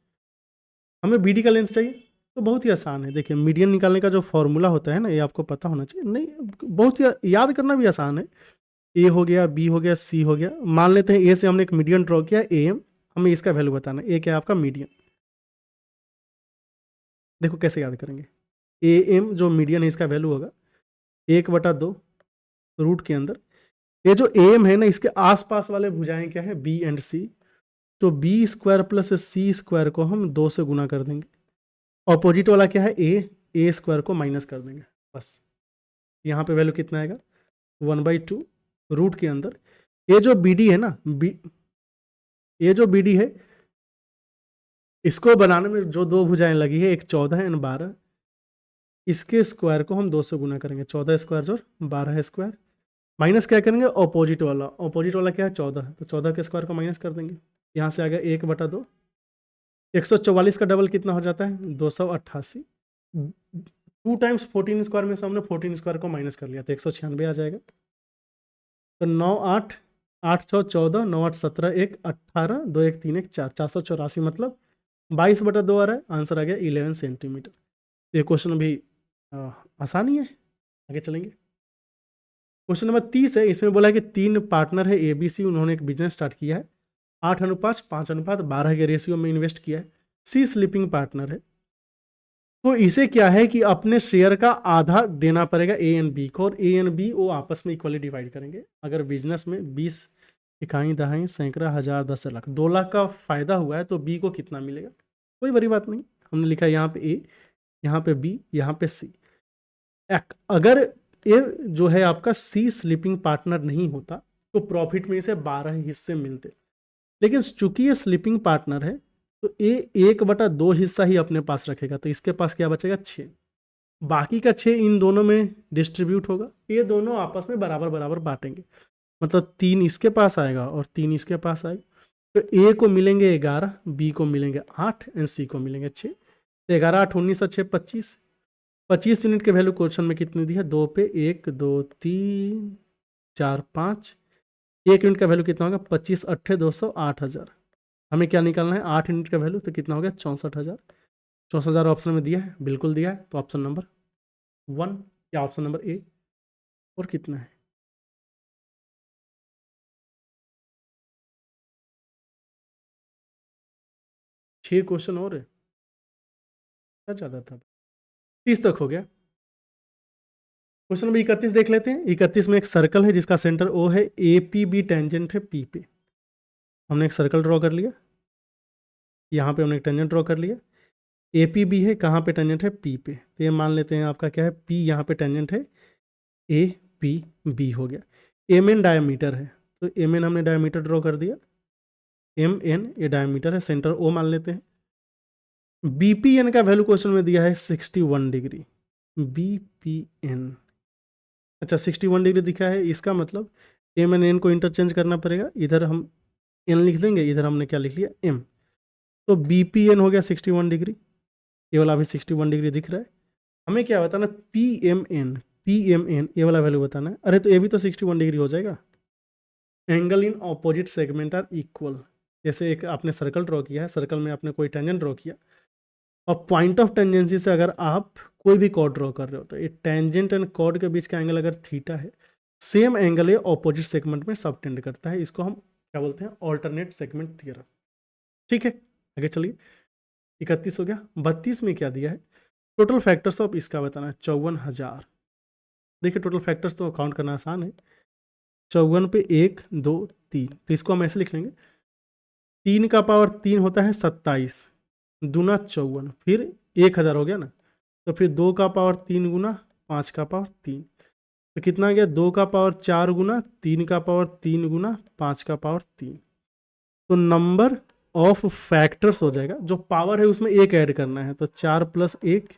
हमें बी डी का लेंथ चाहिए तो बहुत ही आसान है। देखिए मीडियन निकालने का जो फॉर्मूला होता है ना, ये आपको पता होना चाहिए, नहीं बहुत ही याद करना भी आसान है। ए हो गया, बी हो गया, सी हो गया। मान लेते हैं ए से हमने एक मीडियन ड्रॉ किया ए एम, हमें इसका वैल्यू बताना है, ए क्या है आपका मीडियन। देखो कैसे याद करेंगे, ए एम जो मीडियन है इसका वैल्यू होगा 1/2 रूट के अंदर। ये जो ए एम है ना, इसके आसपास वाले भुजाएं क्या है, बी एंड सी। तो बी स्क्वायर प्लस सी स्क्वायर को हम 2 से गुना कर देंगे, ऑपोजिट वाला क्या है ए स्क्वायर को माइनस कर देंगे, बस। यहाँ पे वैल्यू कितना आएगा 1/2 रूट के अंदर। ये जो बी डी है ना, ये जो बी डी है, इसको बनाने में जो 2 भुजाएं लगी है, एक 14 एंड 12, इसके स्क्वायर को हम 2 से गुना करेंगे, 14 स्क्वायर जोड़ 12 स्क्वायर, माइनस क्या करेंगे ऑपोजिट वाला। ऑपोजिट वाला क्या है 14, तो 14 के स्क्वायर को माइनस कर देंगे। यहाँ से आ गया 1/2, 144 का डबल कितना हो जाता है 288। 2 टाइम्स 14 स्क्वायर में से हमने 14 स्क्वायर को माइनस कर लिया, तो 196 आ जाएगा। तो 9 8 8 6 14, 9 8 17, 1 18, 2 1 3 1 4, 484 मतलब 22/2 आ रहा है। आंसर आ गया 11 सेंटीमीटर। ये क्वेश्चन भी आसान ही है, आगे चलेंगे। क्वेश्चन नंबर 30 है, इसमें बोला है कि 3 पार्टनर है ए बी सी, उन्होंने एक बिजनेस स्टार्ट किया है, 8:5:5:12 के रेशियो में इन्वेस्ट किया है। सी स्लीपिंग पार्टनर है, तो इसे क्या है कि अपने शेयर का आधा देना पड़ेगा ए एंड बी को, और ए एंड बी वो आपस में इक्वली डिवाइड करेंगे। अगर बिजनेस में 20 इकाई दहाई सैकड़ा हज़ार 10 लाख 2 लाख का फायदा हुआ है, तो बी को कितना मिलेगा, कोई बड़ी बात नहीं। हमने लिखा यहाँ पे ए, यहाँ पे बी, यहाँ पे सी। अगर ये जो है आपका सी स्लीपिंग पार्टनर नहीं होता तो प्रॉफिट में इसे 12 हिस्से मिलते, लेकिन चूंकि ये स्लीपिंग पार्टनर है तो ये 1/2 हिस्सा ही अपने पास रखेगा, तो इसके पास क्या बचेगा 6, बाकी का 6 इन दोनों में डिस्ट्रीब्यूट होगा। ये दोनों आपस में बराबर बराबर बांटेंगे, मतलब 3 इसके पास आएगा और 3 इसके पास आएगा। तो ए को मिलेंगे 11, बी को मिलेंगे 8 एंड सी को मिलेंगे 6। तो 11 8 19 6 25, 25 यूनिट के वैल्यू क्वेश्चन में कितनी दी है 2 पे 1 2 3 4 5, 1 यूनिट का वैल्यू कितना होगा 25 8 200 8,000। हमें क्या निकालना है 8 यूनिट का वैल्यू, तो कितना हो गया 64,000। 64,000 ऑप्शन में दिया है, बिल्कुल दिया है, तो ऑप्शन नंबर 1 या ऑप्शन नंबर ए। और कितना है 6 क्वेश्चन और है, क्या ज़्यादा था, 30 तक हो गया। क्वेश्चन नंबर 31 देख लेते हैं। 31 में एक सर्कल है जिसका सेंटर ओ है, ए पी बी टेंजेंट है पी पे। हमने एक सर्कल ड्रॉ कर लिया, यहाँ पे हमने एक टेंजेंट ड्रॉ कर लिया। ए पी बी है, कहाँ पे टेंजेंट है पी पे, तो ये मान लेते हैं आपका क्या है पी, यहाँ पे टेंजेंट है, ए पी बी हो गया। एम एन डायमीटर है, तो एम एन हमने डायमीटर ड्रॉ कर दिया, एम एन ये डायमीटर है, सेंटर ओ मान लेते हैं। बीपीएन का वैल्यू क्वेश्चन में दिया है 61 डिग्री, बीपीएन। अच्छा 61 डिग्री दिखा है, इसका मतलब एम एन एन को इंटरचेंज करना पड़ेगा, इधर हम एन लिख देंगे, इधर हमने क्या लिख लिया एम। तो बीपीएन हो गया 61 डिग्री, ये वाला भी 61 डिग्री दिख रहा है। हमें क्या बताना, पीएमएन, पीएमएन ये वाला वैल्यू बताना है। अरे तो ये भी तो 61 डिग्री हो जाएगा। Angle in opposite segment are equal, जैसे एक आपने सर्कल ड्रॉ किया है, सर्कल में आपने कोई टेंजेंट ड्रॉ किया, और पॉइंट ऑफ टेंजेंसी से अगर आप कोई भी कॉर्ड ड्रॉ कर रहे हो तो ये टेंजेंट एंड कॉर्ड के बीच का एंगल अगर थीटा है, सेम एंगल ये ऑपोजिट सेगमेंट में सबटेंड करता है। इसको हम क्या बोलते हैं, ऑल्टरनेट सेगमेंट थ्योरम। ठीक है, आगे चलिए। 31 हो गया। 32 में क्या दिया है, टोटल फैक्टर्स ऑफ इसका बताना है 54,000। देखिए टोटल फैक्टर्स तो काउंट करना आसान है। 54 पे 1 2 3, तो इसको हम ऐसे लिख लेंगे, 3 का पावर 3 होता है 27 दूना 54, फिर 1000 हो गया ना, तो फिर 2 का पावर 3 गुना 5 का पावर 3, तो कितना आ गया, 2 का पावर 4 गुना 3 का पावर 3 गुना 5 का पावर 3। तो नंबर ऑफ फैक्टर्स हो जाएगा, जो पावर है उसमें एक ऐड करना है, तो 4 + 1,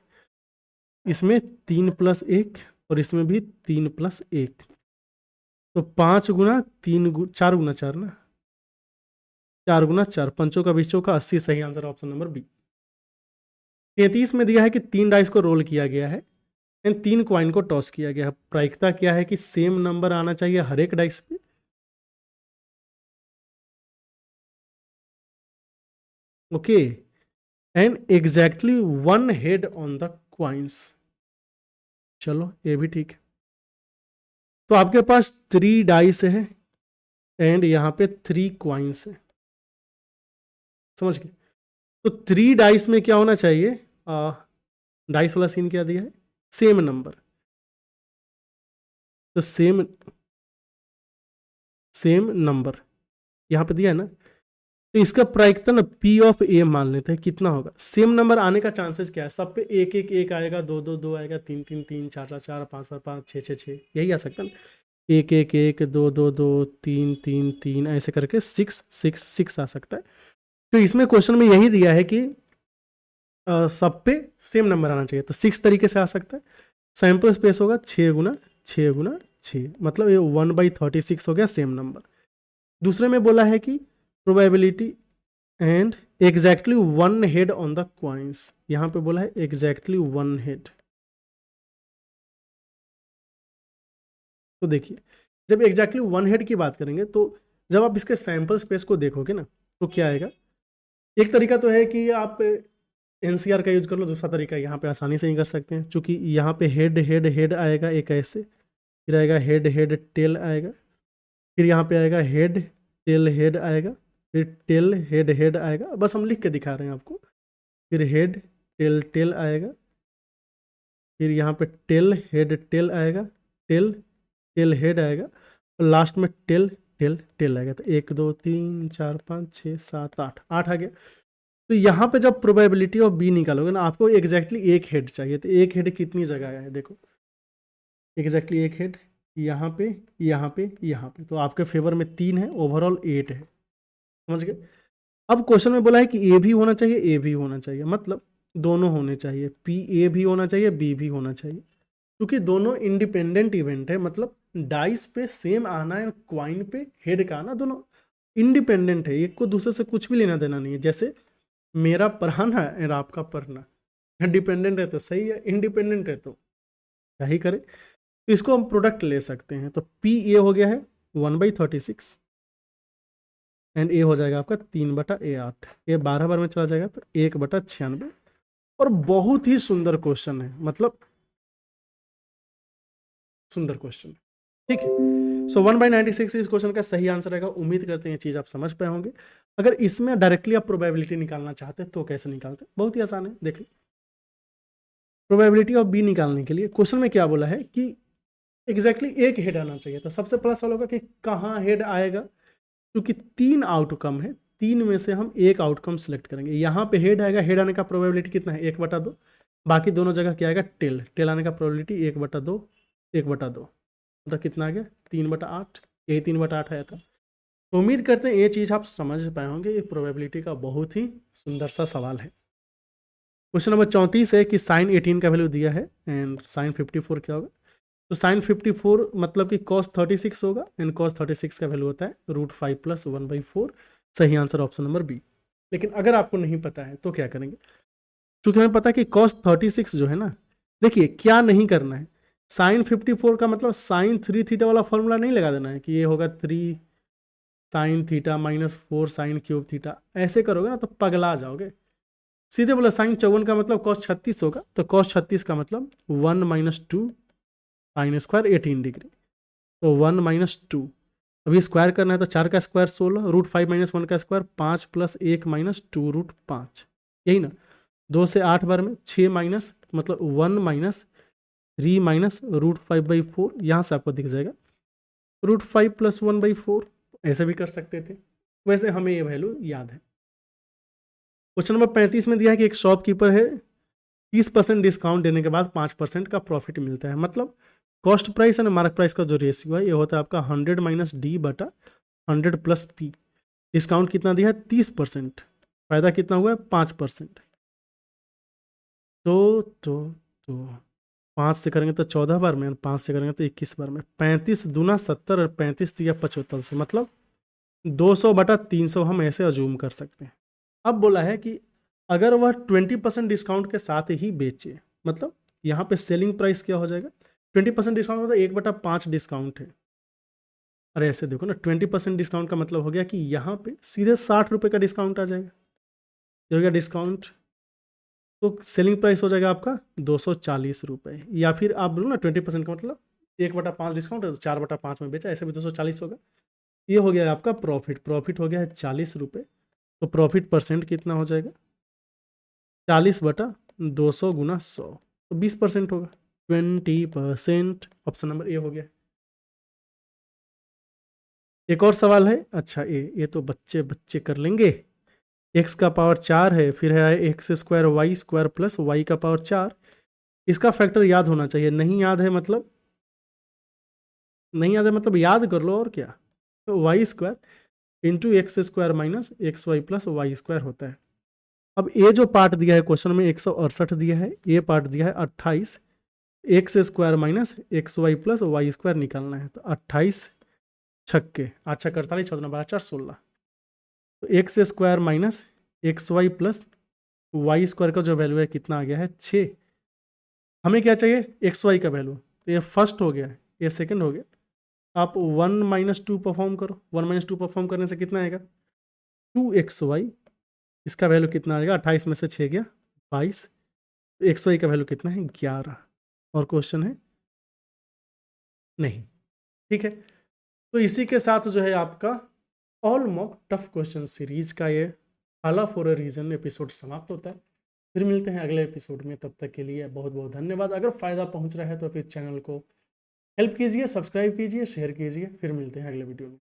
इसमें 3 + 1, और इसमें भी 3 + 1, तो 5 गुना 3 4 गुना 4 ना, 4 गुना 4, पंचों का बीचों का 80, सही आंसर ऑप्शन नंबर बी। 33 में दिया है कि 3 डाइस को रोल किया गया है एंड 3 क्वाइन को टॉस किया गया है। प्रायिकता क्या है कि सेम नंबर आना चाहिए हर एक डाइस पे। Okay, and exactly 1 head on the coins. चलो ये भी ठीक है। तो आपके पास 3 डाइस है एंड यहाँ पे 3 क्वाइंस है, समझ गए। तो 3 डाइस में क्या होना चाहिए, डाइस वाला सीन क्या दिया है, सेम नंबर, तो सेम नंबर यहाँ पे दिया है ना, तो इसका प्रायिकता ना पी ऑफ ए मान लेते हैं, कितना होगा, सेम नंबर आने का चांसेस क्या है, सब पे 1 1 1 आएगा, 2 2 2 आएगा, 3 3 3, 4 4 4, 5 5 5, 6 6 6, यही आ सकता है ना। 1 1 1 2 2 2 3 3 3 ऐसे करके 6 6 6 आ सकता है। तो इसमें क्वेश्चन में यही दिया है कि सब पे सेम नंबर आना चाहिए, तो 6 तरीके से आ सकता है। सैंपल स्पेस होगा 6 गुना 6 गुना 6, मतलब ये 1/36 हो गया सेम नंबर। दूसरे में बोला है कि probability and exactly 1 head on the coins, यहाँ पे बोला है एग्जैक्टली 1 हेड। तो देखिए जब एग्जैक्टली 1 हेड की बात करेंगे, तो जब आप इसके सैंपल स्पेस को देखोगे ना, तो क्या आएगा, एक तरीका तो है कि आप एनसीआर का यूज कर लो, दूसरा तरीका यहाँ पे आसानी से ही कर सकते हैं, क्योंकि यहाँ पे हेड हेड हेड आएगा एक ऐसे, फिर आएगा हेड हेड टेल आएगा, फिर यहाँ पे आएगा हेड टेल हेड आएगा, फिर टेल हेड हेड आएगा, बस हम लिख के दिखा रहे हैं आपको। फिर हेड टेल टेल आएगा, फिर यहाँ पे टेल हेड टेल आएगा, टेल टेल हेड आएगा, और लास्ट में टेल टेल टेल आएगा। तो 1 2 3 4 5 6 7 8 8 आ गया। तो यहाँ पे जब प्रोबेबिलिटी ऑफ बी निकालोगे ना, आपको एग्जैक्टली एक हेड चाहिए, तो एक हेड कितनी जगह है, देखो एग्जैक्टली एक हेड यहाँ पे यहाँ पे यहाँ पे, तो आपके फेवर में 3 है, ओवरऑल 8 है, समझ गए। अब क्वेश्चन में बोला है कि ए भी होना चाहिए, ए भी होना चाहिए, मतलब दोनों होने चाहिए, पी ए भी होना चाहिए, बी भी होना चाहिए, क्योंकि दोनों इंडिपेंडेंट इवेंट है, मतलब डाइस पे सेम आना है, क्वाइन पे हेड का आना, दोनों इंडिपेंडेंट है, एक को दूसरे से कुछ भी लेना देना नहीं है। जैसे मेरा पढ़ाना है और आपका पढ़ना, डिपेंडेंट है तो सही है, इंडिपेंडेंट है तो क्या ही करे। तो इसको हम प्रोडक्ट ले सकते हैं, तो पी ए हो गया है 1/36 एंड ए हो जाएगा आपका 3/8, ये 12 बार में चला जाएगा तो 1/96। और बहुत ही सुंदर क्वेश्चन है, मतलब सुंदर क्वेश्चन, ठीक है। सो 1/96 इस क्वेश्चन का सही आंसर रहेगा। उम्मीद करते हैं ये चीज़ आप समझ पाए होंगे। अगर इसमें डायरेक्टली आप प्रोबेबिलिटी निकालना चाहते हैं तो कैसे निकालते हैं, बहुत ही आसान है, देख लो। प्रोबेबिलिटी ऑफ बी निकालने के लिए क्वेश्चन में क्या बोला है कि एग्जैक्टली एक हेड आना चाहिए, तो सबसे पहला सवाल होगा कि कहाँ हेड आएगा, क्योंकि 3 आउटकम है, 3 में से हम एक आउटकम सेलेक्ट करेंगे। यहाँ पे हेड आएगा, हेड आने का प्रोबेबिलिटी कितना है, 1/2। बाकी दोनों जगह क्या आएगा, टेल टेल आने का प्रोबेबिलिटी 1/2 1/2, मतलब कितना आ गया 3/8, यही 3/8 आया था। तो उम्मीद करते हैं ये चीज़ आप समझ पाए होंगे। ये प्रोबेबिलिटी का बहुत ही सुंदर सा सवाल है। क्वेश्चन नंबर 34 है कि साइन 18 का वैल्यू दिया है एंड साइन 54 क्या होगा। तो साइन 54 मतलब कि कॉस 36 होगा एंड कॉस 36 का वैल्यू होता है √5 + 1/4। सही आंसर ऑप्शन नंबर बी। लेकिन अगर आपको नहीं पता है तो क्या करेंगे, क्योंकि हमें पता है कि कॉस 36 जो है ना, देखिए क्या नहीं करना है, साइन 54 का मतलब साइन 3 थीटा वाला फॉर्मूला नहीं लगा देना है कि ये होगा 3 sine theta -4 sine cube theta. ऐसे करोगे ना तो पगला जाओगे। सीधे बोला साइन 54 का मतलब कॉस 36 होगा, तो कॉस 36 का मतलब 1 - 2 साइन स्क्वायर 18 डिग्री। तो 1 - 2, अभी स्क्वायर करना है तो 4 का स्क्वायर 16, √5 - 1 का स्क्वायर 5 + 1 - 2 √5, यही ना। 2 से 8 बार में 6 माइनस मतलब 1 - 3 - √5/4, यहाँ से आपको दिख जाएगा √5 + 1/4। ऐसे भी कर सकते थे, वैसे हमें ये वैल्यू याद है। क्वेश्चन नंबर 35 में दिया है कि एक शॉपकीपर है, 30% डिस्काउंट देने के बाद 5% का प्रॉफिट मिलता है। मतलब cost price and mark price का जो रेशियो है ये होता है आपका 100 - D/100 + P। डिस्काउंट कितना दिया है 30%, फायदा कितना हुआ है 5%। तो 5 से करेंगे तो 14 बार में, 5 से करेंगे तो 21 बार में, 35 दूना 70 और 35 दिया 75 से, मतलब 200/300 हम ऐसे अजूम कर सकते हैं। अब बोला है कि अगर वह 20% डिस्काउंट के साथ ही बेचे, मतलब यहाँ पे सेलिंग प्राइस क्या हो जाएगा, 20% डिस्काउंट मतलब 1/5 डिस्काउंट है। अरे ऐसे देखो ना, 20% डिस्काउंट का मतलब हो गया कि यहाँ पे सीधे 60 रुपये का डिस्काउंट आ जाएगा। ये हो गया डिस्काउंट, तो सेलिंग प्राइस हो जाएगा आपका 240 रुपये। या फिर आप बोलो ना 20% का मतलब 1/5 डिस्काउंट है तो 4/5 में बेचा, ऐसे भी 240 होगा। ये हो गया आपका प्रॉफिट, प्रॉफिट हो गया है 40 रुपये। तो प्रॉफिट परसेंट कितना हो जाएगा, 40/200 × 100, तो 20% होगा, 20%। ऑप्शन नंबर ए हो गया। एक और सवाल है, अच्छा ये तो बच्चे बच्चे कर लेंगे। x का पावर 4 है, फिर है x² y² + y का पावर 4। इसका फैक्टर याद होना चाहिए, नहीं याद है मतलब नहीं याद है मतलब याद कर लो और क्या। तो y² × x² - xy + y² होता है। अब ये जो पार्ट दिया है क्वेश्चन में 168 दिया है, ये पार्ट दिया है 28, x² - xy + y² निकालना है। तो 28 छक्के 8 छक्के 48, 14 12 4 16। तो x² - xy + y² का जो वैल्यू है कितना आ गया है 6। हमें क्या चाहिए xy का वैल्यू, तो ये फर्स्ट हो गया, ये सेकंड हो गया। आप 1 - 2 परफॉर्म करो, 1 - 2 परफॉर्म करने से कितना आएगा 2xy। इसका वैल्यू कितना आएगा, 28 में से 6 गया 22। xy का वैल्यू कितना है 11। और क्वेश्चन है नहीं, ठीक है। तो इसी के साथ जो है आपका all mock tough question series का ये हाला फॉर अ रीजन एपिसोड समाप्त होता है। फिर मिलते हैं अगले एपिसोड में, तब तक के लिए बहुत बहुत धन्यवाद। अगर फ़ायदा पहुंच रहा है तो फिर चैनल को हेल्प कीजिए, सब्सक्राइब कीजिए, शेयर कीजिए। फिर मिलते हैं अगले वीडियो में।